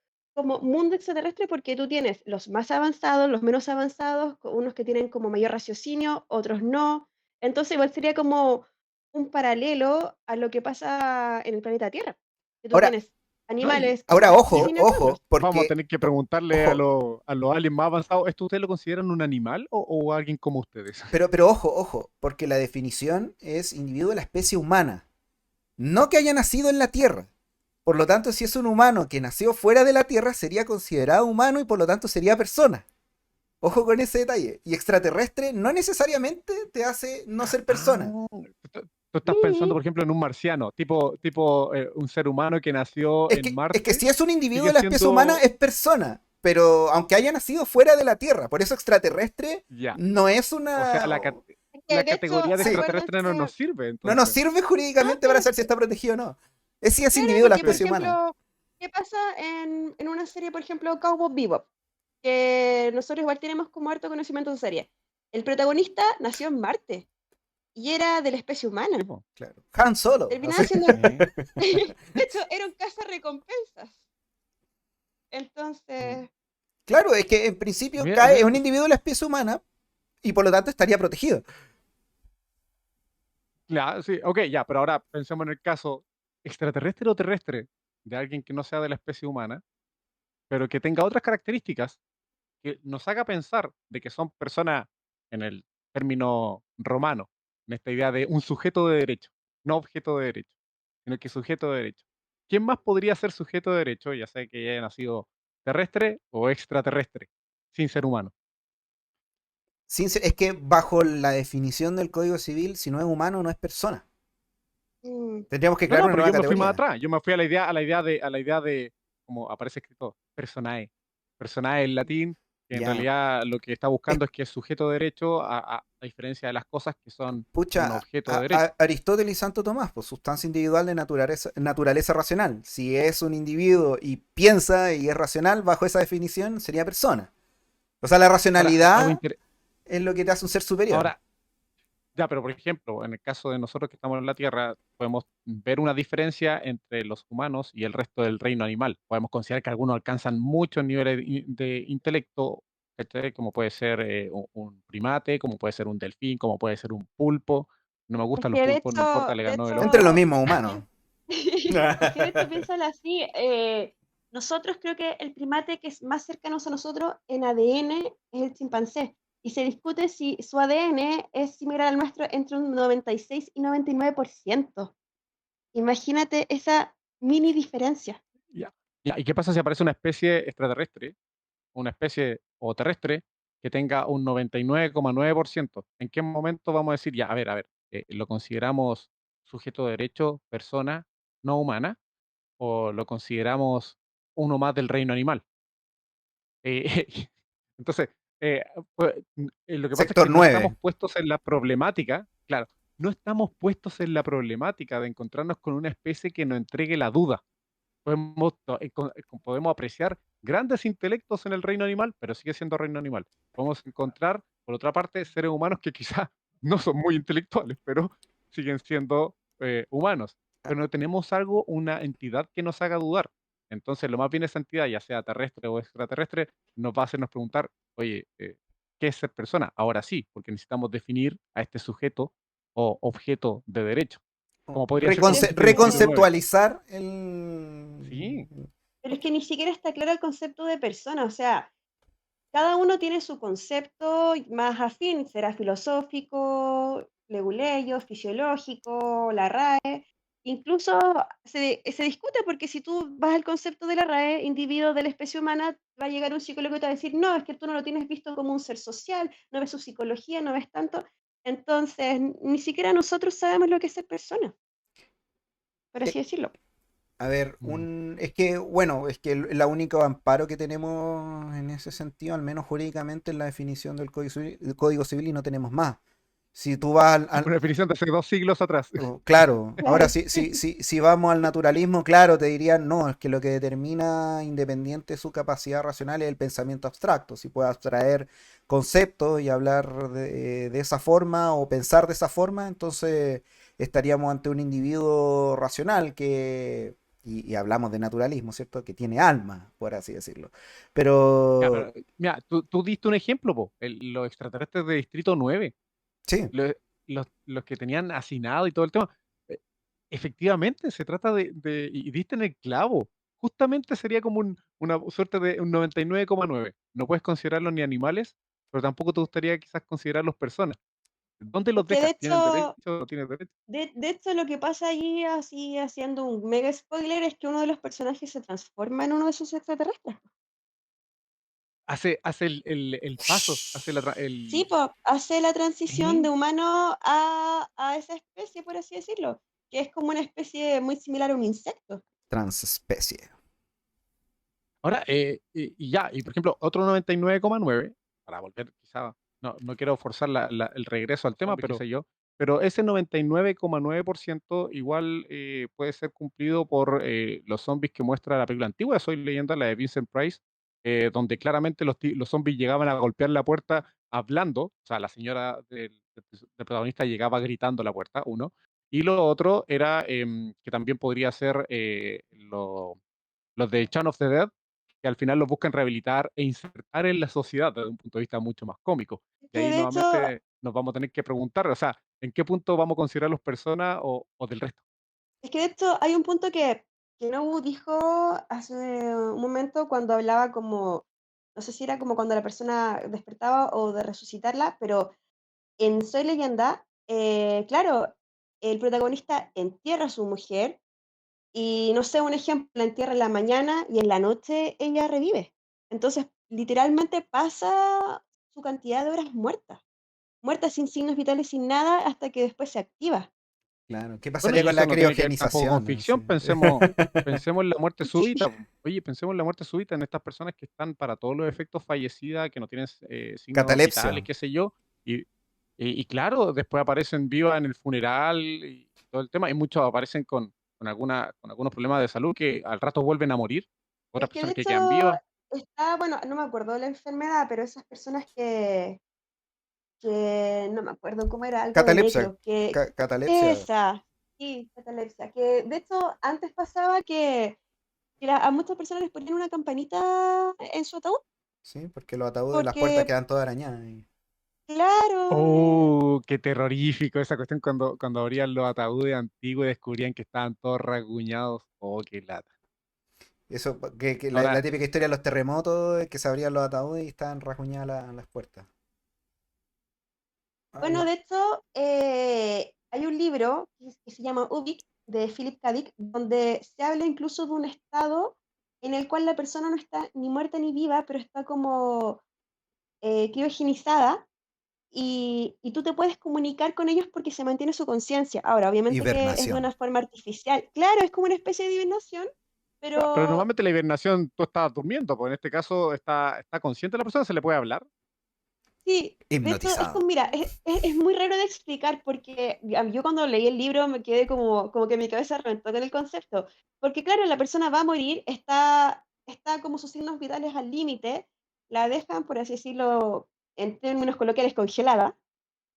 mundo extraterrestre porque tú tienes los más avanzados, los menos avanzados, unos que tienen como mayor raciocinio, otros no. Entonces igual sería como un paralelo a lo que pasa en el planeta Tierra, que tú Ahora, tienes No, animales con ahora, más ojo, raciocinio que ojo, otros. vamos a porque, tener que preguntarle ojo, a los aliens más avanzados, ¿esto ustedes lo consideran un animal o alguien como ustedes? pero ojo, ojo, porque la definición es individuo de la especie humana, no que haya nacido en la Tierra. Por lo tanto, si es un humano que nació fuera de la Tierra, sería considerado humano y por lo tanto sería persona. Ojo con ese detalle. Y extraterrestre no necesariamente te hace no ser persona. Ah, tú estás pensando, Sí, por ejemplo, en un marciano, tipo un ser humano que nació en Es que Marte, si es un individuo de sigue la especie humana, siendo es persona. Pero aunque haya nacido fuera de la Tierra, por eso extraterrestre ya. no es O sea, una... es que la de hecho, categoría de Sí, extraterrestre no nos acuérdense, sirve, no nos entonces. sirve no, jurídicamente para pero saber si está protegido o no. Es si es claro, individuo de la porque por Sí. especie humana. ejemplo, ¿qué pasa en una serie, por ejemplo, Cowboy Bebop? Que nosotros igual tenemos como harto conocimiento en serie. El protagonista nació en Marte y era de la especie Sí, humana. po. Claro. Han Solo. Terminaba Así. siendo, Sí. de hecho, era un recompensas. Mm. Entonces, Claro, es que en principio Mira, cae mira, en un individuo de la especie humana y por lo tanto estaría protegido. sí, ok, ya, pero ahora pensemos en el caso extraterrestre o terrestre de alguien que no sea de la especie humana, pero que tenga otras características que nos haga pensar de que son personas en el término romano, en esta idea de un sujeto de derecho, no objeto de derecho, sino que sujeto de derecho. ¿Quién más podría ser sujeto de derecho, ya sea que haya nacido terrestre o extraterrestre, sin ser humano? Es que bajo la definición del Código Civil, si no es humano, no es persona. mm, Tendríamos que No, crear no, una pero nueva yo me fui más categoría. atrás. Yo me fui a la idea de, como aparece escrito, personae. Personae en latín, que en Ya. realidad lo que está Es- buscando es que es sujeto de derecho, a diferencia de las cosas que son un pucha, objeto de derecho. Aristóteles y Santo Tomás, pues sustancia individual de naturaleza racional. Si es un individuo y piensa y es racional, bajo esa definición sería persona. O sea, la Ahora, algo racionalidad es lo que te hace un ser superior. ahora, ya, pero por ejemplo, en el caso de nosotros que estamos en la Tierra, podemos ver una diferencia entre los humanos y el resto del reino animal. Podemos considerar que algunos alcanzan muchos niveles de intelecto, ¿cachai? Como puede ser un primate, como puede ser un delfín, como puede ser un pulpo. No me es gustan los que pulpos, no importa, le de ganó el Entre otro. los hecho, mismos humanos. pién- es que de hecho piénsalo así, nosotros creo que el primate que es más cercano a nosotros en ADN es el chimpancé. Y se discute si su ADN es similar al nuestro entre un 96 y 99%. Imagínate esa mini diferencia. Ya. Ya, ¿y qué pasa si aparece una especie extraterrestre, una especie o terrestre que tenga un 99,9%? ¿En qué momento vamos a decir, ya, a ver, lo consideramos sujeto de derecho, persona no humana, o lo consideramos uno más del reino animal? Eh, entonces, eh, pues, lo que pasa es Sector que no estamos 9. puestos en la problemática, claro, no estamos puestos en la problemática de encontrarnos con una especie que nos entregue la duda. Podemos apreciar grandes intelectos en el reino animal, pero sigue siendo reino animal. Podemos encontrar, por otra parte, seres humanos que quizás no son muy intelectuales, pero siguen siendo humanos. Pero no tenemos algo, una entidad que nos haga dudar. Entonces, lo más bien esa entidad, ya sea terrestre o extraterrestre, nos va a hacernos preguntar, oye, ¿qué es ser persona? Ahora sí, porque necesitamos definir a este sujeto o objeto de derecho, como podría ser Pero es consciente del siglo que, IX. Reconceptualizar Sí, pero es que ni siquiera está claro el concepto de persona. O sea, cada uno tiene su concepto más afín, será filosófico, leguleyo, fisiológico, la RAE. Incluso se discute porque si tú vas al concepto de la RAE, individuo de la especie humana, va a llegar un psicólogo y te va a decir, no, es que tú no lo tienes visto como un ser social, no ves su psicología, no ves tanto. Entonces, ni siquiera nosotros sabemos lo que es ser persona, por así decirlo. A ver, mm, es que, bueno, es que el único amparo que tenemos en ese sentido, al menos jurídicamente, es la definición del Código Civil y no tenemos más. Si tú vas Una definición de hace 2 siglos atrás. claro, ahora Claro. si vamos al naturalismo, claro, te dirían, no, es que lo que determina independiente su capacidad racional es el pensamiento abstracto. Si puede abstraer conceptos y hablar de esa forma o pensar de esa forma, entonces estaríamos ante un individuo racional y hablamos de naturalismo, ¿cierto? Que tiene alma, por así decirlo. Ya, Pero, pero, mira, tú diste un ejemplo, po, los extraterrestres de Distrito 9, sí, lo- los que tenían hacinado y todo el tema. eh, Efectivamente, se trata y diste en el clavo. Justamente sería como una suerte de un 99,9. No puedes considerarlos ni animales, pero tampoco te gustaría quizás considerarlos personas. ¿Dónde Es los que de dejas? ¿Tienen hecho, derecho o no tienen derecho? de hecho lo que pasa allí, así haciendo un mega spoiler, es que uno de los personajes se transforma en uno de esos extraterrestres. Hace el paso, hace Sí, pues hace la transición de Sí. humano a esa especie, por así decirlo, que es como una especie muy similar a un insecto. transespecie. Ahora, y ya, y por ejemplo, otro 99,9, para volver quizá, no quiero forzar el regreso al tema, Hombre, qué pero sé yo. pero ese 99,9% igual puede ser cumplido por los zombies que muestra la película antigua, Soy Leyenda, la de Vincent Price, donde claramente los zombies llegaban a golpear la puerta hablando, o sea, la señora del protagonista llegaba gritando a la puerta, uno, y lo otro era que también podría ser los de Shaun of the Dead, que al final los buscan rehabilitar e insertar en la sociedad desde un punto de vista mucho más cómico. Es Y que ahí de hecho, nuevamente nos vamos a tener que preguntar, o sea, ¿en qué punto vamos a considerarlos personas o del resto? es que de hecho hay un punto que Nobu dijo hace un momento cuando hablaba como, no sé si era como cuando la persona despertaba o de resucitarla, pero en Soy Leyenda, claro, el protagonista entierra a su mujer y no sé, un ejemplo, la entierra en la mañana y en la noche ella revive. Entonces, literalmente pasa su cantidad de horas muertas, muertas sin signos vitales, sin nada, hasta que después se activa. Claro, ¿qué Bueno, pasaría y con eso la no tiene que ver tampoco con criogenización? ficción, Así? pensemos en la muerte súbita. Po. Oye, pensemos en la muerte súbita en estas personas que están para todos los efectos fallecidas, que no tienen signos vitales, Catalepsia. qué sé yo, y claro, después aparecen vivas en el funeral y todo el tema, y muchos aparecen con algunos problemas de salud que al rato vuelven a morir, otras Es que de personas que hecho quedan vivas. está, bueno, no me acuerdo de la enfermedad, pero esas personas que no me acuerdo cómo era, algo de Catalepsia. necro, que Catalepsia. esa, sí, catalepsia, que de hecho antes pasaba que a muchas personas les ponían una campanita en su ataúd, Sí, porque los ataúdes, las puertas porque, quedan todas arañadas. claro, Oh, qué terrorífico esa cuestión cuando abrían los ataúdes antiguos y descubrían que estaban todos rasguñados. Oh, qué lata. Eso, que la Ahora, típica historia de los terremotos, que se abrían los ataúdes y estaban rasguñadas las puertas. Ah, bueno, de hecho, hay un libro que se llama Ubik, de Philip K. Dick, donde se habla incluso de un estado en el cual la persona no está ni muerta ni viva, pero está como criogenizada y tú te puedes comunicar con ellos porque se mantiene su conciencia. Ahora, obviamente que es de hibernación. una forma artificial. Claro, es como una especie de divinación, pero pero normalmente la hibernación tú estás durmiendo, pues en este caso está consciente la persona, se le puede hablar. sí, de hecho, es Hipnotizado. como, mira, es muy raro de explicar porque yo cuando leí el libro me quedé como que mi cabeza reventó con el concepto. Porque claro, la persona va a morir, está como sus signos vitales al límite, la dejan, por así decirlo, en términos coloquiales, congelada,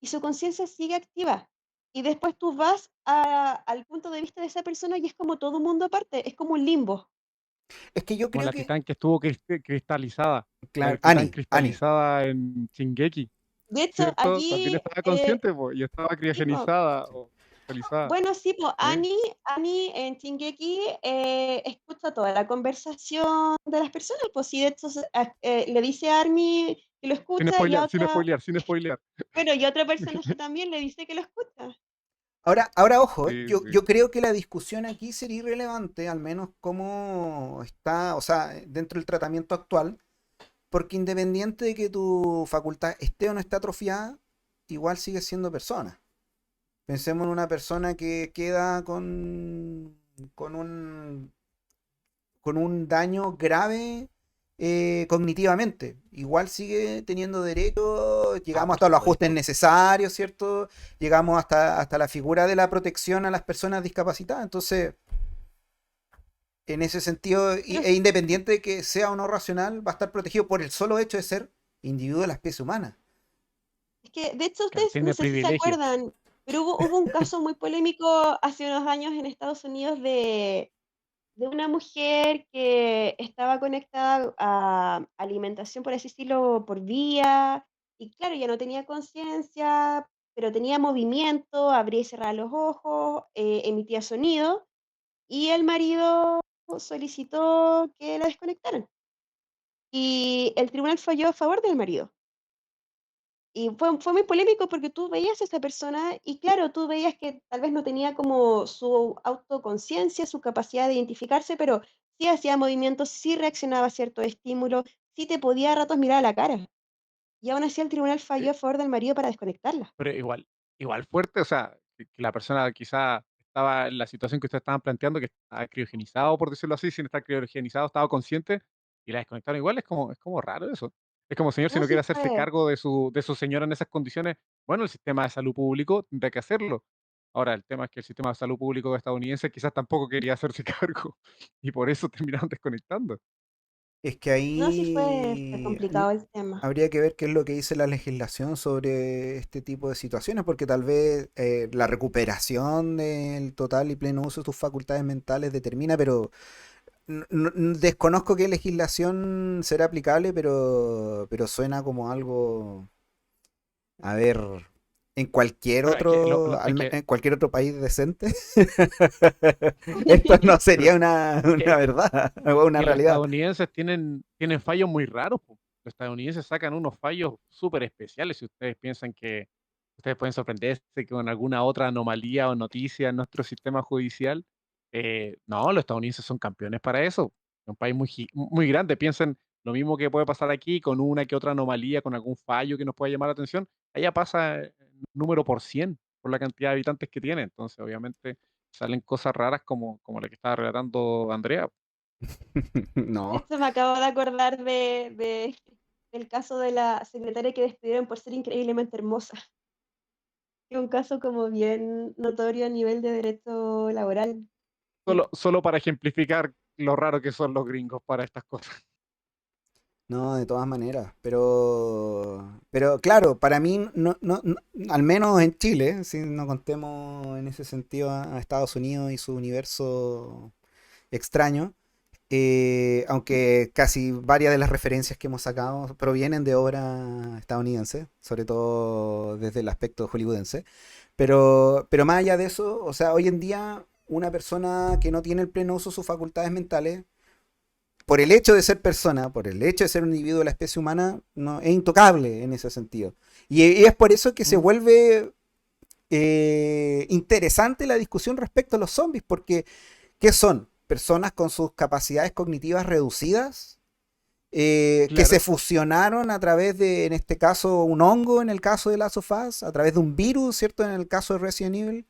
y su conciencia sigue activa. Y después tú vas al punto de vista de esa persona y es como todo un mundo aparte, es como un limbo. Es que yo Como creo la que. Titán que estuvo cristalizada, la Claro, Titán Ani. cristalizada en Shingeki, De hecho, ¿cierto? También aquí, estaba consciente, pues, y estaba sí, po, criogenizada Sí. o cristalizada. bueno, sí, pues ¿Sí? Annie en Shingeki escucha toda la conversación de las personas, pues sí, de hecho le dice a Army que lo Sin escucha y a spoilear, sin otra, spoilear, sin spoilear. bueno, y otro personaje también le dice que lo escucha. Ahora, ojo, Sí, sí. yo creo que la discusión aquí sería irrelevante, al menos como está, o sea, dentro del tratamiento actual, porque independiente de que tu facultad esté o no esté atrofiada, igual sigue siendo persona. Pensemos en una persona que queda con un daño grave cognitivamente. Igual sigue teniendo derecho, Ah, llegamos por hasta los ajustes supuesto. necesarios, ¿cierto? Llegamos hasta la figura de la protección a las personas discapacitadas. Entonces, en ese sentido, Pero e independiente de que sea o no racional, va a estar protegido por el solo hecho de ser individuo de la especie humana. es que, de hecho, Claro, ustedes no tiene sé si se privilegio. acuerdan, pero hubo un caso muy polémico hace unos años en Estados Unidos de una mujer que estaba conectada a alimentación, por así decirlo, por vía, y claro, ya no tenía conciencia, pero tenía movimiento, abría y cerraba los ojos, emitía sonido, y el marido solicitó que la desconectaran. Y el tribunal falló a favor del marido. Y fue muy polémico porque tú veías a esa persona y claro, tú veías que tal vez no tenía como su autoconciencia, su capacidad de identificarse, pero sí hacía movimientos, sí reaccionaba a ciertos estímulos, sí te podía a ratos mirar a la cara. Y aún así el tribunal falló a favor del marido para desconectarla. Pero igual fuerte, o sea, que la persona quizá estaba en la situación que ustedes estaban planteando, que estaba criogenizado, por decirlo así, sin estar criogenizado, estaba consciente y la desconectaron igual, es como raro eso. Es como, señor, si No, no sí quiere hacerse fue. cargo de su señora en esas condiciones, bueno, el sistema de salud público tendrá que hacerlo. Ahora, el tema es que el sistema de salud público estadounidense quizás tampoco quería hacerse cargo y por eso terminaron desconectando. Es que No, sí fue ahí complicado el tema. habría que ver qué es lo que dice la legislación sobre este tipo de situaciones, porque tal vez la recuperación del total y pleno uso de tus facultades mentales determina, pero desconozco qué legislación será aplicable, pero suena como algo, a ver, en cualquier Pero es que, otro, es que, en cualquier otro país decente, esto no pero sería es que, una es que verdad o Es una que los realidad. estadounidenses tienen fallos muy raros, po. Los estadounidenses sacan unos fallos súper especiales. Si ustedes piensan que ustedes pueden sorprenderse con alguna otra anomalía o noticia en nuestro sistema judicial, no, los estadounidenses son campeones para eso. Es un país muy grande. Piensen lo mismo que puede pasar aquí con una que otra anomalía, con algún fallo que nos pueda llamar la atención. Allá pasa número por 100 por la cantidad de habitantes que tiene. Entonces, obviamente, salen cosas raras como la que estaba relatando Andrea. De No. hecho, me acabo de acordar del caso de la secretaria que despidieron por ser increíblemente hermosa. Es un caso como bien notorio a nivel de derecho laboral. Sí. Solo para ejemplificar lo raro que son los gringos para estas cosas. No, de todas maneras, pero claro, para mí, al menos en Chile, si no contemos en ese sentido a Estados Unidos y su universo extraño, aunque casi varias de las referencias que hemos sacado provienen de obra estadounidense, sobre todo desde el aspecto hollywoodense, pero más allá de eso, o sea, hoy en día una persona que no tiene el pleno uso de sus facultades mentales, por el hecho de ser persona, por el hecho de ser un individuo de la especie humana, no, es intocable en ese sentido. Y es por eso que se Mm, vuelve interesante la discusión respecto a los zombies, porque ¿qué son? Personas con sus capacidades cognitivas reducidas, que se claro. fusionaron a través de, en este caso, un hongo, en el caso de Last of Us, a través de un virus, ¿cierto? En el caso de Resident Evil.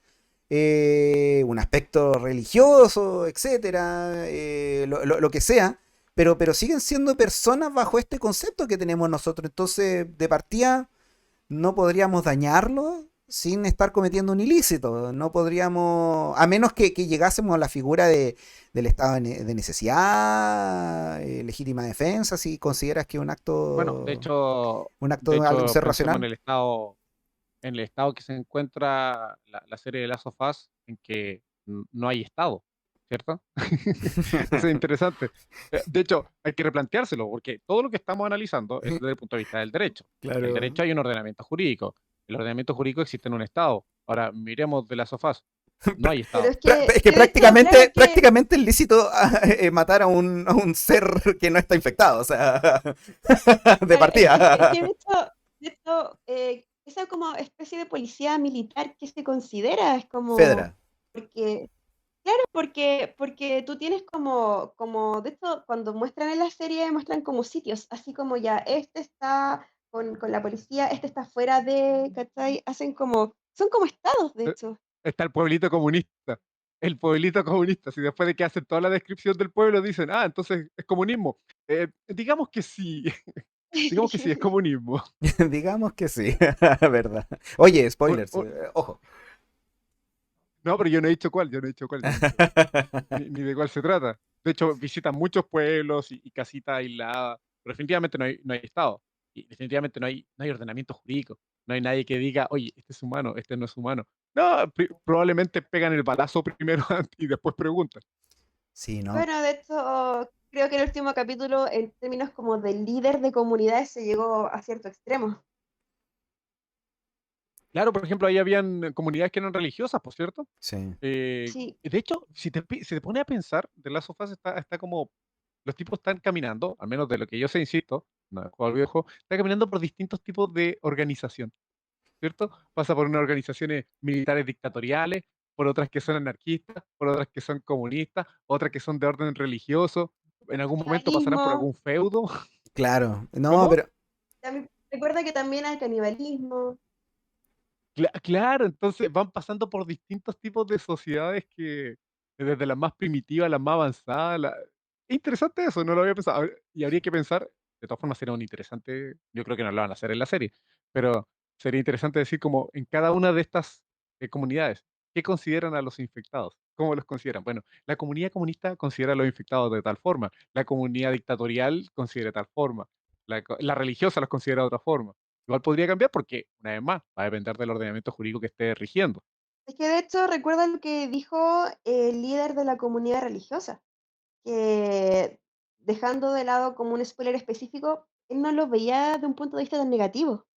Un aspecto religioso, etcétera, lo que sea, pero siguen siendo personas bajo este concepto que tenemos nosotros. Entonces, de partida, no podríamos dañarlo sin estar cometiendo un ilícito. No podríamos, a menos que llegásemos a la figura del estado de necesidad, legítima defensa, si consideras que Bueno, un de acto de algún hecho, ser pensemos racional. en el estado que se encuentra la serie de Last of Us, en que no hay estado, ¿cierto? Eso es interesante. De hecho, hay que replanteárselo, porque todo lo que estamos analizando es desde el punto de vista del derecho. En el Claro. derecho hay un ordenamiento jurídico. El ordenamiento jurídico existe en un estado. Ahora, miremos de Last of Us. No hay Pero estado. Es que que de hecho, claro que, prácticamente es lícito matar a un ser que no está infectado, o sea, de claro, es partida. que de hecho, esa como especie de policía militar que se considera es como, Fedra. porque claro, porque tú tienes como, de hecho, cuando muestran en la serie, muestran como sitios, así como ya, este está con la policía, este está fuera de, ¿cachai? Hacen como, son como estados, de Eh, hecho. Está el pueblito comunista. el pueblito comunista. Si después de que hacen toda la descripción del pueblo dicen, ah, entonces es comunismo. Digamos que sí, digamos que sí, es comunismo. Digamos que sí, ¿verdad? Oye, O- spoilers, o- ojo. no, pero yo no he dicho cuál, yo no he dicho cuál, yo no he dicho cuál. Ni de cuál se trata. De hecho, visitan muchos pueblos y casitas aisladas, pero definitivamente no hay Estado. Y definitivamente no hay ordenamiento jurídico. No hay nadie que diga, oye, este es humano, este no es humano. No, probablemente pegan el balazo primero y después preguntan. Sí, ¿no? Bueno, de hecho, creo que en el último capítulo, en términos como de líder de comunidades, se llegó a cierto extremo. Claro, por ejemplo, ahí habían comunidades que eran religiosas, por cierto. Sí. Sí, De hecho, si te pones a pensar, The Last of Us está como, los tipos están caminando, al menos de lo que yo sé, insisto, no he jugado al videojuego, está caminando por distintos tipos de organización, ¿cierto? Pasa por unas organizaciones militares dictatoriales, por otras que son anarquistas, por otras que son comunistas, otras que son de orden religioso, en algún momento pasarán por canibalismo. algún feudo. Claro. No, ¿Cómo? pero Recuerda que también hay canibalismo. Claro, entonces van pasando por distintos tipos de sociedades que, desde las más primitivas a las más avanzadas. Es interesante eso, no lo había pensado. Y habría que pensar, de todas formas sería un interesante, yo creo que no lo van a hacer en la serie, pero sería interesante decir como en cada una de estas comunidades, ¿qué consideran a los infectados? ¿Cómo los consideran? Bueno, la comunidad comunista considera a los infectados de tal forma, la comunidad dictatorial considera de tal forma, la religiosa los considera de otra forma. Igual podría cambiar porque, una vez más, va a depender del ordenamiento jurídico que esté rigiendo. Es que de hecho recuerda lo que dijo el líder de la comunidad religiosa, que dejando de lado como un spoiler específico, él no lo veía de un punto de vista tan negativo.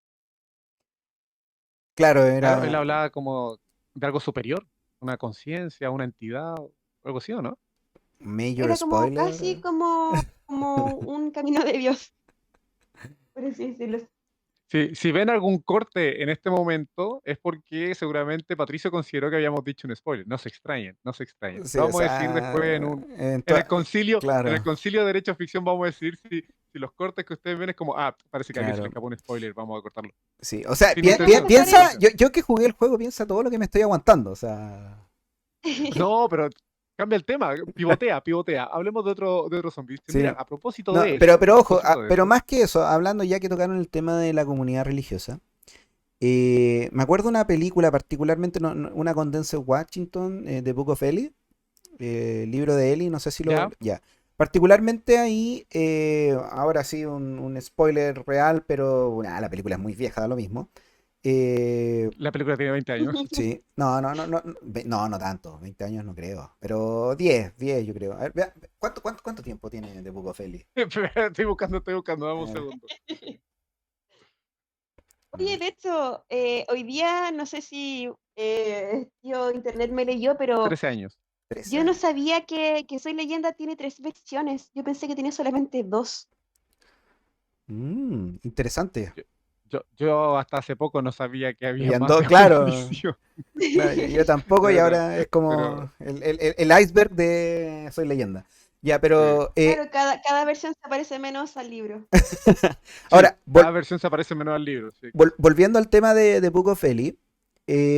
claro, Claro, él era hablaba como de algo superior, una conciencia, una entidad, algo así, ¿o no? major Era como casi spoiler. como un camino de Dios, por así decirlo. Si ven algún corte en este momento, es porque seguramente Patricio consideró que habíamos dicho un spoiler. No se extrañen, no se extrañen. Sí, Lo o vamos a decir después sea, en el claro, concilio de Derecho Ficción vamos a decir si los cortes que ustedes ven es como, ah, parece que a alguien se le claro. escapó un spoiler, vamos a cortarlo. Sí, o sea, Sin intención, sin piensa, intención. yo que jugué el juego, piensa todo lo que me estoy aguantando, o sea. No, pero cambia el tema, pivotea. Hablemos de otro zombie. Sí, Mira, no. a propósito No, de eso, a pero ojo, propósito de pero eso, más que eso, hablando ya que tocaron el tema de la comunidad religiosa, me acuerdo una película particularmente, una con Denzel Washington, The Book of Eli, libro de Eli, no sé si lo... ¿ya? Ya. Particularmente ahí, ahora sí, un spoiler real, pero nada, la película es muy vieja, da lo mismo. Eh, La película tiene 20 años. sí, no tanto, 20 años no creo, pero 10 yo creo. A ver, ¿cuánto tiempo tiene The Book of Eli? Estoy buscando, dame un Eh, segundo. Oye, de hecho, hoy día no sé si tío internet me leyó, pero 13 años. 13 yo no años. sabía que Soy Leyenda tiene tres versiones. Yo pensé que tenía solamente dos. Interesante. Yo hasta hace poco no sabía que había Habían más dos, de una claro. visión. Claro, yo tampoco y Pero, ahora es pero como el iceberg de Soy Leyenda. Ya, sí. pero Claro, cada versión se parece menos al libro. Sí, ahora, cada versión se parece menos al libro, sí, claro. volviendo al tema de Book of Eli,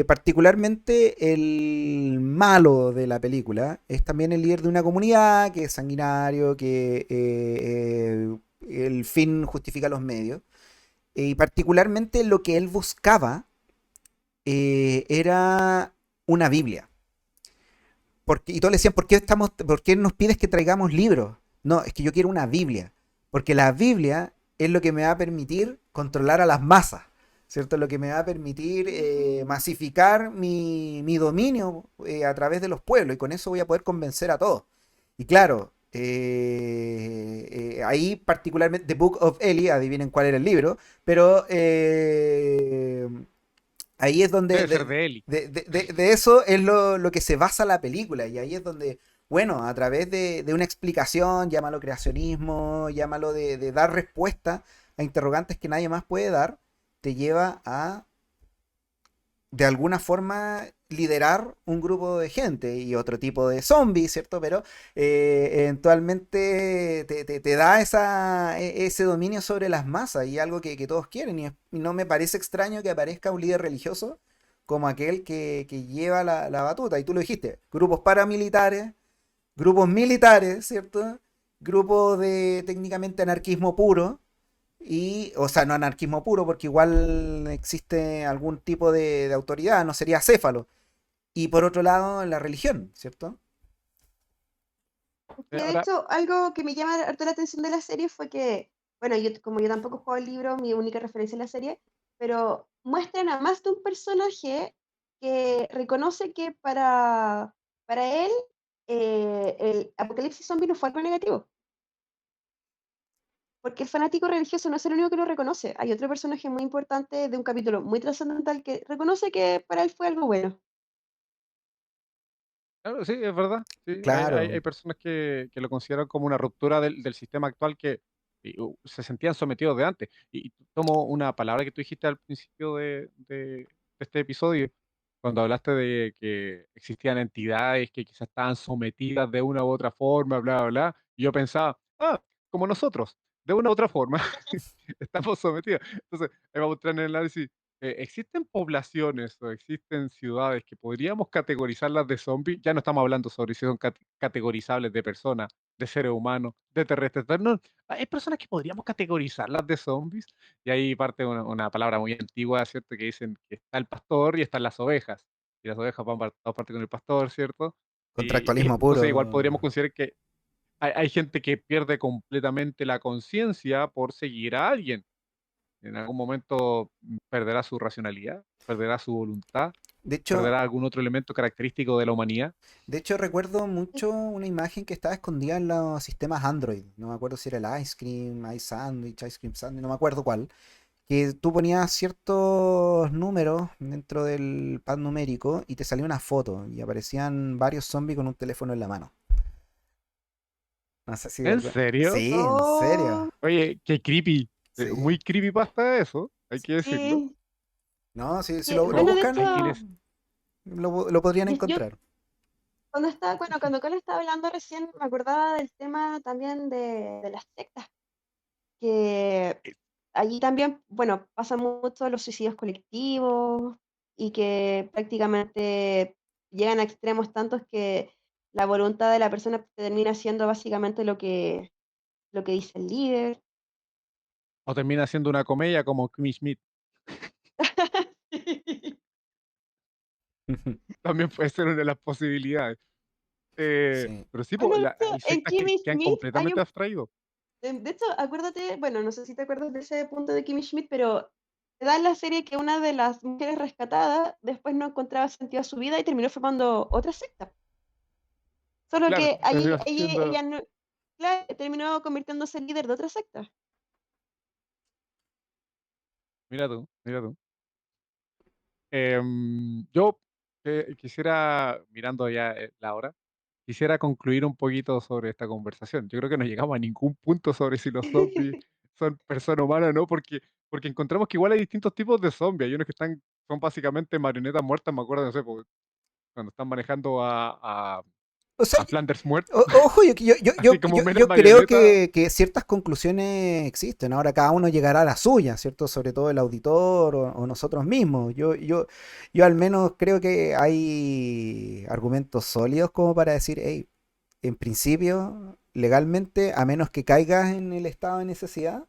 particularmente el malo de la película es también el líder de una comunidad que es sanguinario, que el fin justifica los medios. Y particularmente lo que él buscaba era una Biblia. Y todos le decían, ¿por qué nos pides que traigamos libros? No, es que yo quiero una Biblia. Porque la Biblia es lo que me va a permitir controlar a las masas, ¿cierto? Lo que me va a permitir masificar mi dominio a través de los pueblos y con eso voy a poder convencer a todos. Y claro, ahí particularmente The Book of Eli, adivinen cuál era el libro, pero ahí es donde Debe ser de Eli. de eso es lo que se basa la película y ahí es donde, bueno, a través de una explicación, llámalo creacionismo, llámalo de dar respuesta a interrogantes que nadie más puede dar, te lleva a de alguna forma liderar un grupo de gente y otro tipo de zombies, ¿cierto? Pero eventualmente te da ese dominio sobre las masas y algo que todos quieren. Y no me parece extraño que aparezca un líder religioso como aquel que lleva la batuta. Y tú lo dijiste, grupos paramilitares, grupos militares, ¿cierto? Grupos de técnicamente anarquismo puro. Y, o sea, no anarquismo puro, porque igual existe algún tipo de autoridad, no sería acéfalo. Y por otro lado, la religión, ¿cierto? Que de Ahora, hecho, algo que me llama harto la atención de la serie fue que, bueno, como yo tampoco he jugado el libro, mi única referencia es la serie, pero muestran a más de un personaje que reconoce que para él el apocalipsis zombie no fue algo negativo, porque el fanático religioso no es el único que lo reconoce. Hay otro personaje muy importante de un capítulo muy trascendental que reconoce que para él fue algo bueno. claro, sí, es verdad. Sí, hay Claro, personas que lo consideran como una ruptura del sistema actual que se sentían sometidos de antes. Y tomo una palabra que tú dijiste al principio de este episodio, cuando hablaste de que existían entidades que quizás estaban sometidas de una u otra forma, bla, bla, bla. Y yo pensaba, como nosotros, de una u otra forma, estamos sometidos. Entonces, ahí vamos a entrar en el análisis. ¿Existen poblaciones o existen ciudades que podríamos categorizarlas de zombies? Ya no estamos hablando sobre si son categorizables de personas, de seres humanos, de terrestres. No, hay personas que podríamos categorizarlas de zombies. Y ahí parte una palabra muy antigua, ¿cierto? Que dicen que está el pastor y están las ovejas. Y las ovejas van para todas partes con el pastor, ¿cierto? Y contractualismo entonces igual puro. podríamos considerar que hay gente que pierde completamente la conciencia por seguir a alguien. En algún momento perderá su racionalidad, perderá su voluntad, De hecho, perderá algún otro elemento característico de la humanidad. de hecho, recuerdo mucho una imagen que estaba escondida en los sistemas Android. No me acuerdo si era el Ice Cream, Ice Cream Sandwich, no me acuerdo cuál. Que tú ponías ciertos números dentro del pad numérico y te salía una foto y aparecían varios zombies con un teléfono en la mano. No sé si ¿En algo. serio? Sí, en serio. Oh, Oye, qué creepy. Sí. Muy creepypasta eso, hay que decirlo. sí. No, si Que, lo bueno, de buscan, Hay hecho, quienes... lo podrían yo encontrar. cuando estaba, bueno, cuando Carlos estaba hablando recién, me acordaba del tema también de las sectas, que allí también, bueno, pasan mucho los suicidios colectivos y que prácticamente llegan a extremos tantos que la voluntad de la persona termina siendo básicamente lo que dice el líder. O termina siendo una comedia como Kimmy Schmidt. También puede ser una de las posibilidades. Sí. Pero sí, po, Bueno, de hecho, hay en sectas que Kimmy quedan Schmidt hay completamente un. abstraídos. De hecho, acuérdate, bueno, no sé si te acuerdas de ese punto de Kimmy Schmidt, pero te da en la serie que una de las mujeres rescatadas después no encontraba sentido a su vida y terminó formando otra secta. Solo Claro, que allí termina siendo... ella no, claro, terminó convirtiéndose en líder de otra secta. Mira tú, mira tú. Yo quisiera, mirando ya la hora, quisiera concluir un poquito sobre esta conversación. Yo creo que no llegamos a ningún punto sobre si los zombies son personas humanas o no, porque encontramos que igual hay distintos tipos de zombies. Hay unos que son básicamente marionetas muertas, me acuerdo, no sé, cuando están manejando O sea, a Flanders muerto, ojo, así como meras yo creo marionetas. que ciertas conclusiones existen. Ahora cada uno llegará a la suya, ¿cierto? Sobre todo el auditor o nosotros mismos. Yo al menos creo que hay argumentos sólidos como para decir, hey, en principio, legalmente, a menos que caigas en el estado de necesidad,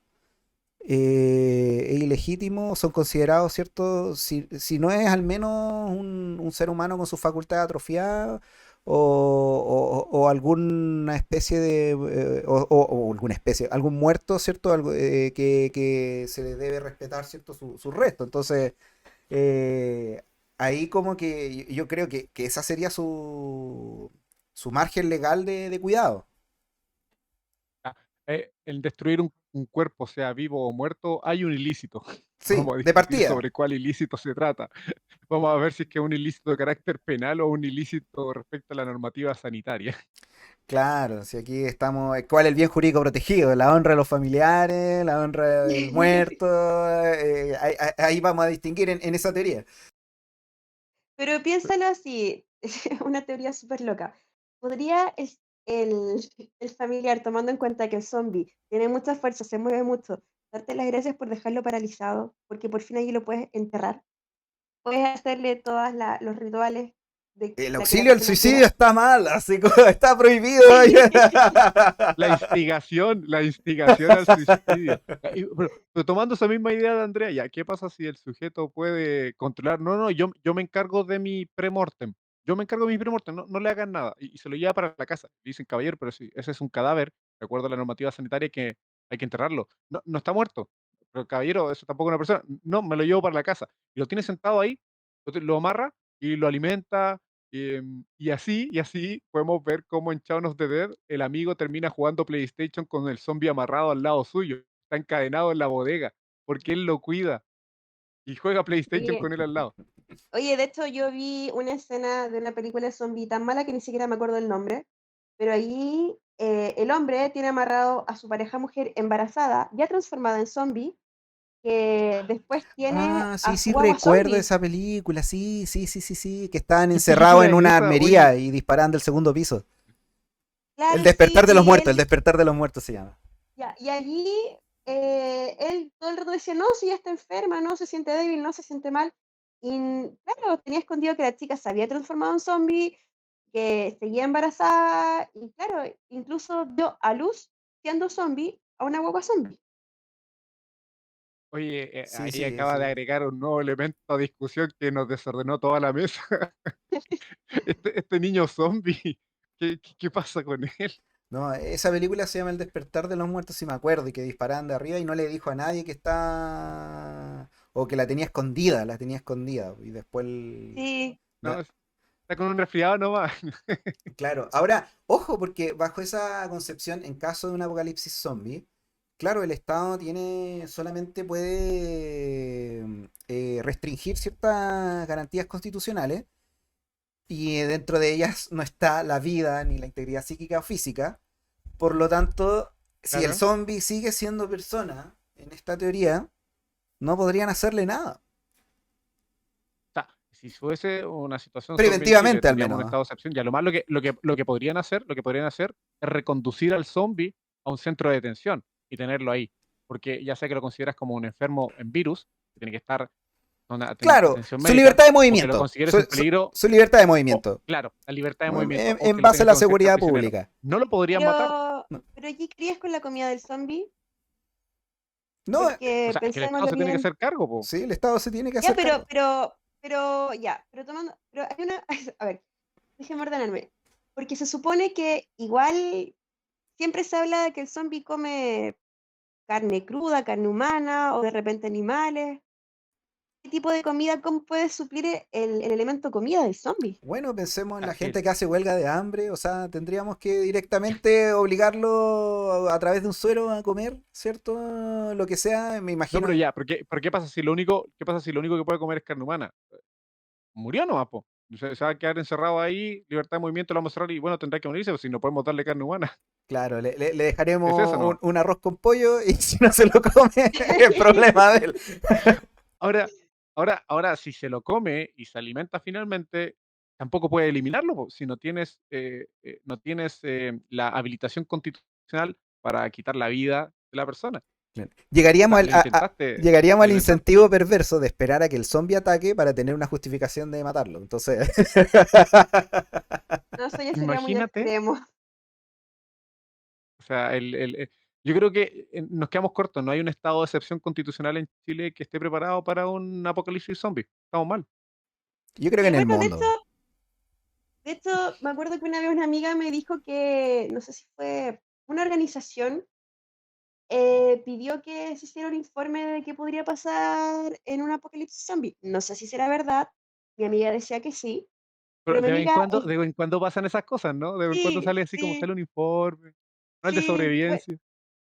es ilegítimo, son considerados, ¿cierto? Si no es al menos un ser humano con sus facultades atrofiadas o alguna especie de, o alguna especie, algún muerto, ¿cierto? Algo, que se le debe respetar, ¿cierto? Su resto. Entonces, eh, ahí como que yo creo que esa sería su margen legal de cuidado. El destruir un cuerpo, sea vivo o muerto, hay un ilícito. Sí, Vamos a de discutir partida. sobre cuál ilícito se trata. Vamos a ver si es que es un ilícito de carácter penal o un ilícito respecto a la normativa sanitaria. Claro, si aquí estamos, ¿cuál es el bien jurídico protegido? La honra de los familiares, la honra del muerto, ahí vamos a distinguir en esa teoría. Pero piénsalo así, una teoría súper loca. ¿Podría el, el familiar, tomando en cuenta que el zombie tiene mucha fuerza, se mueve mucho, darte las gracias por dejarlo paralizado, porque por fin allí lo puedes enterrar? Puedes hacerle todos los rituales de El la que la auxilio al persona suicidio quiera. está mal, así como está prohibido. La instigación al suicidio. Pero tomando esa misma idea de Andrea, ya, ¿qué pasa si el sujeto puede controlar? No, no, yo me encargo de mi premortem. Yo me encargo de mi premortem, no, no le hagan nada. Y se lo lleva para la casa. Le dicen, caballero, pero si ese es un cadáver, de acuerdo a la normativa sanitaria, que hay que enterrarlo. No, no está muerto. Pero caballero, eso tampoco es una persona. No, me lo llevo para la casa. Y lo tiene sentado ahí, lo amarra y lo alimenta. Y así podemos ver cómo en Shaun of the Dead el amigo termina jugando PlayStation con el zombie amarrado al lado suyo. Está encadenado en la bodega porque él lo cuida y juega PlayStation Oye, con él al lado. oye, de hecho yo vi una escena de una película de zombie tan mala que ni siquiera me acuerdo el nombre, pero ahí el hombre tiene amarrado a su pareja mujer embarazada, ya transformada en zombie, que después tiene Ah, a sí, su sí, guagua recuerdo zombie. esa película, sí, sí, sí, sí, sí, que estaban ¿Qué encerrados película en es una esa? Oye, armería y disparan del segundo piso. El Claro, sí, despertar de los y muertos, el él, despertar de los muertos se llama. ya, y allí él todo el rato decía, no, si ya está enferma, no se siente débil, no se siente mal. Y claro, tenía escondido que la chica se había transformado en zombie, que seguía embarazada, y claro, incluso dio a luz siendo zombie a una guagua zombie. oye, Sí, ahí sí, acaba de sí. agregar un nuevo elemento a discusión que nos desordenó toda la mesa. Este niño zombie, ¿qué pasa con él? No, esa película se llama El despertar de los muertos, si me acuerdo, y que disparaban de arriba y no le dijo a nadie que está... O que la tenía escondida. Y después... Sí, No, está con un resfriado nomás. Claro, ahora, ojo, porque bajo esa concepción, en caso de un apocalipsis zombie, claro, el Estado tiene, solamente puede restringir ciertas garantías constitucionales, y dentro de ellas no está la vida ni la integridad psíquica o física. Por lo tanto, si el Claro. zombie sigue siendo persona, en esta teoría, no podrían hacerle nada. Sea, si fuese una situación zombie en Chile, Preventivamente al tendríamos un menos. estado de excepción. Ya lo más lo que podrían hacer es reconducir al zombie a un centro de detención y tenerlo ahí. Porque ya sea que lo consideras como un enfermo en virus, que tiene que estar en una Claro, atención su médica, libertad de o que lo movimiento. consideres un peligro, Su libertad de o, movimiento. claro, la libertad de movimiento, o En que lo base a tengas la que considerar seguridad prisionero. pública. No lo podrían matar. pero, No, pero allí querías con la comida del zombie, no, O porque sea, es que el Estado pensémoslo se tiene que bien. hacer cargo, po. sí, el Estado se tiene que Ya, hacer cargo. ya, pero tomando, pero hay una, a ver, déjeme ordenarme, porque se supone que igual siempre se habla de que el zombie come carne cruda, carne humana o de repente animales. ¿Qué tipo de comida, cómo puede suplir el elemento comida del zombie? Bueno, pensemos en Ah, la es que gente que hace huelga de hambre, o sea, tendríamos que directamente obligarlo a través de un suero a comer, ¿cierto? Lo que sea, me no, pero imagino. ya, ¿por qué pasa si qué pasa si lo único que puede comer es carne humana? Murió nomás, po. Se va a quedar encerrado ahí, libertad de movimiento, lo vamos a cerrar y bueno, tendrá que morirse, pues si no podemos darle carne humana. Claro, le Es eso dejaremos nomás. un arroz con pollo y si no se lo come, es problema de él. Ahora, ahora, si se lo come y se alimenta finalmente, tampoco puede eliminarlo, po, si no tienes la habilitación constitucional para quitar la vida de la persona. Claro. O sea, Llegaríamos lo al intentaste. incentivo perverso de esperar a que el zombie ataque para tener una justificación de matarlo. Entonces, No, eso ya sería muy Imagínate. extremo. O sea, yo creo que nos quedamos cortos. No hay un estado de excepción constitucional en Chile que esté preparado para un apocalipsis zombie. Estamos mal. yo creo que Y en el bueno, mundo. de hecho, me acuerdo que una vez una amiga me dijo que, no sé si fue una organización, pidió que se hiciera un informe de qué podría pasar en un apocalipsis zombie. No sé si será verdad, mi amiga decía que sí, Pero pero mi amiga, de vez en cuando pasan esas cosas, ¿no? De vez en cuando sí, sale así como sí, sale un informe, manual de sí, sobrevivencia.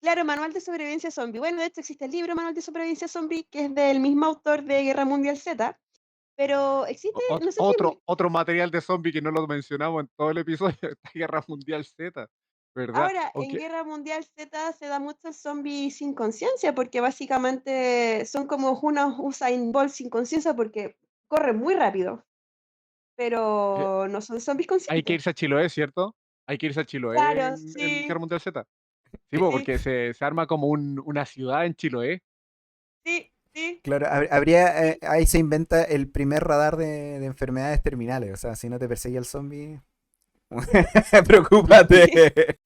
claro, Manual de Sobrevivencia Zombie. Bueno, de hecho existe el libro Manual de Sobrevivencia Zombie, que es del mismo autor de Guerra Mundial Z, pero existe, no sé si es Otro material de zombie que no lo mencionamos en todo el episodio, esta Guerra Mundial Z, ¿verdad? ahora, en Aunque Guerra Mundial Z se da mucho el zombie sin conciencia, porque básicamente son como unos Usain Bolt sin conciencia porque corren muy rápido, eh, pero no son zombies hay que conscientes. irse a Chiloé, ¿cierto? Hay que irse a Chiloé Claro, en Guerra sí, Mundial Z. Sí, po, sí, porque se arma como una ciudad en Chiloé. sí, Sí. Claro, ahí se inventa el primer radar de enfermedades terminales. O sea, si no te persigue el zombie, preocúpate.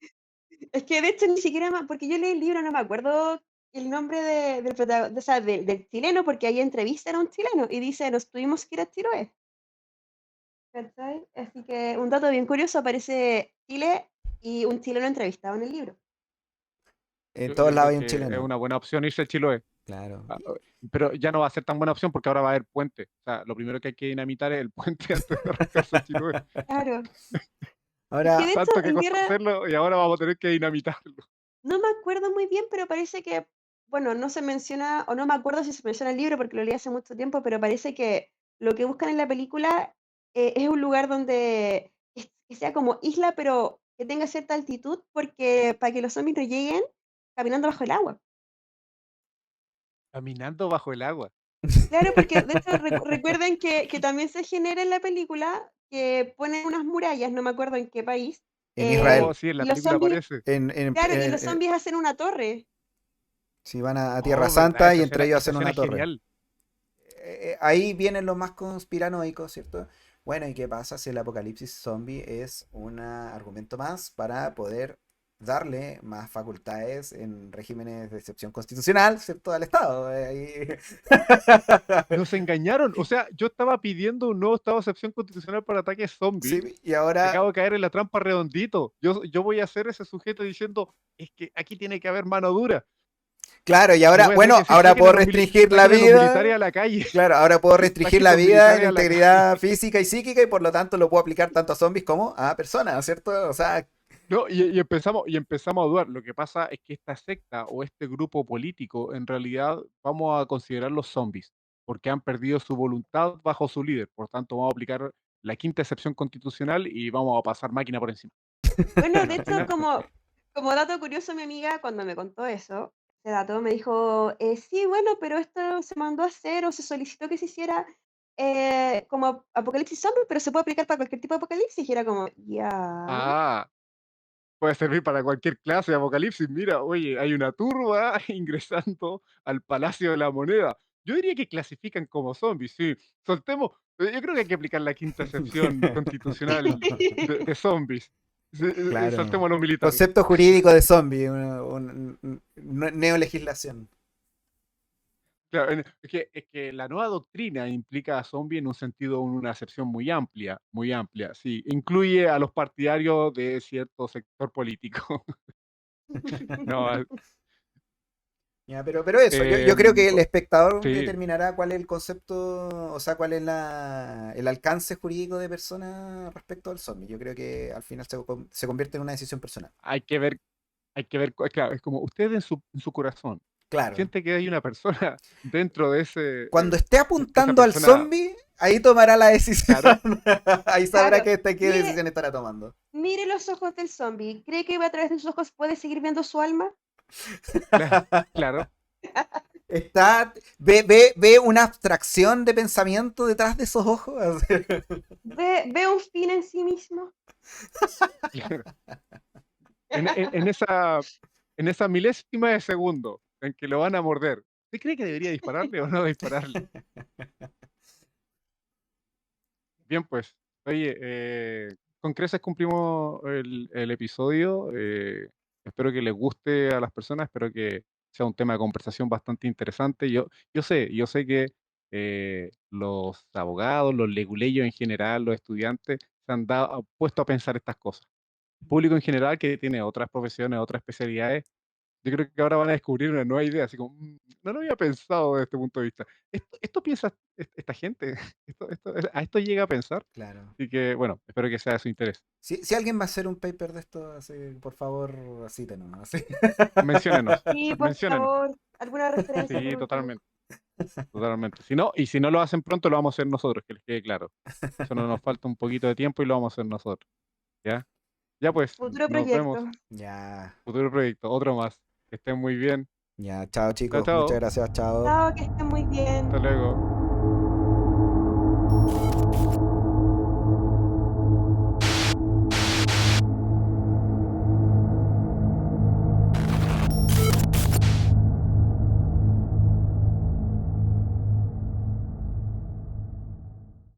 Es que de hecho ni siquiera, porque yo leí el libro, no me acuerdo el nombre del protagonista, o sea, del chileno, porque ahí entrevistan a un chileno y dice, nos tuvimos que ir a Chiloé. ¿Cachai? Así que un dato bien curioso, aparece Chile y un chileno entrevistado en el libro. En todos Yo lados creo hay un que es chileno. una buena opción irse a Chiloé. Claro. Ah, pero ya no va a ser tan buena opción porque ahora va a haber puente. O sea, lo primero que hay que dinamitar es el puente antes de arrancarse a Chiloé. Claro. Es que Ahora, de hecho Tanto que en costó guerra, hacerlo y ahora vamos a tener que dinamitarlo. no me acuerdo muy bien, pero parece que, bueno, no se menciona, o no me acuerdo si se menciona en el libro porque lo leí hace mucho tiempo, pero parece que lo que buscan en la película es un lugar donde que sea como isla, pero que tenga cierta altitud, porque para que los zombies no lleguen caminando bajo el agua. Caminando bajo el agua. Claro, porque de hecho recuerden que también se genera en la película que ponen unas murallas, no me acuerdo en qué país, en Oh, Israel, sí, en y la los película zombies, aparece. claro, y los zombies hacen una torre. si van a Tierra Oh, verdad, Santa y entre ellos esa hacen escena una es torre. genial. Ahí vienen los más conspiranoicos, ¿cierto? Bueno, ¿y qué pasa si el apocalipsis zombie es un argumento más para poder darle más facultades en regímenes de excepción constitucional, ¿cierto? Al Estado. Nos engañaron. O sea, yo estaba pidiendo un nuevo estado de excepción constitucional para ataques Sí, zombies. y ahora, Acabo de caer en la trampa redondito. Yo voy a ser ese sujeto diciendo, es que aquí tiene que haber mano dura. claro, y Y ahora, voy a hacer bueno, que sí, ahora puedo restringir la saquen a los militares vida. a la calle. Claro, ahora puedo restringir Saquen la los vida, militares la a la calle. integridad física y psíquica y por lo tanto lo puedo aplicar tanto a zombies como a personas, ¿cierto? O sea, No, y empezamos a dudar. Lo que pasa es que esta secta o este grupo político, en realidad, vamos a considerarlos zombies, porque han perdido su voluntad bajo su líder. Por tanto, vamos a aplicar la quinta excepción constitucional y vamos a pasar máquina por encima. Bueno, ¿Te de hecho, imaginas? como dato curioso, mi amiga cuando me contó eso, ese dato, me dijo, sí, bueno, pero esto se mandó a hacer o se solicitó que se hiciera como apocalipsis zombie, pero se puede aplicar para cualquier tipo de apocalipsis. Y era como, ya. Ah, puede servir para cualquier clase de apocalipsis. Mira, oye, hay una turba ingresando al Palacio de la Moneda. Yo diría que clasifican como zombies, sí. Soltemos, yo creo que hay que aplicar la quinta excepción constitucional de zombies. Sí, claro. saltemos a los militares. Concepto jurídico de zombie, neolegislación. Claro, es que la nueva doctrina implica a zombie en un sentido, una acepción muy amplia, muy amplia. Sí, incluye a los partidarios de cierto sector político. No, Ya, pero eso, yo creo em, que el espectador sí, determinará cuál es el concepto, o sea, cuál es el alcance jurídico de persona respecto al zombie. Yo creo que al final se convierte en una decisión personal. hay que ver, claro, es como usted en su corazón Claro. siente que hay una persona dentro de ese, Cuando esté esa apuntando al persona, zombie, ahí tomará la decisión. claro, Ahí sabrá Claro, qué mire, decisión estará tomando. mire los ojos del zombie. ¿Cree que a través de sus ojos puede seguir viendo su alma? claro. Ve una abstracción de pensamiento detrás de esos ojos. ¿Ve un fin en sí mismo? Claro. En esa milésima de segundo en que lo van a morder, ¿usted cree que debería dispararle o no dispararle? Bien, pues, oye, con creces cumplimos el episodio. Espero que les guste a las personas, espero que sea un tema de conversación bastante interesante. Yo sé que los abogados, los leguleyos en general, los estudiantes, se han puesto a pensar estas cosas. El público en general, que tiene otras profesiones, otras especialidades, yo creo que ahora van a descubrir una nueva idea, así como, no lo había pensado desde este punto de vista. Esto piensa esta gente, a esto llega a pensar. Claro. Así que, bueno, espero que sea de su interés. Si alguien va a hacer un paper de esto, así, por favor, cítenos. Así. Menciónenos, Sí, por menciónenos. favor, alguna referencia Sí, por último. totalmente, totalmente. Si no, y si no lo hacen pronto, lo vamos a hacer nosotros, que les quede claro. Solo nos falta un poquito de tiempo y lo vamos a hacer nosotros. ¿Ya? Ya pues, Futuro nos vemos. proyecto. Ya, Futuro proyecto, otro más. Que estén muy bien. ya, chao Chao, chicos, muchas chao. gracias, chao. Chao, que estén muy bien. Hasta luego.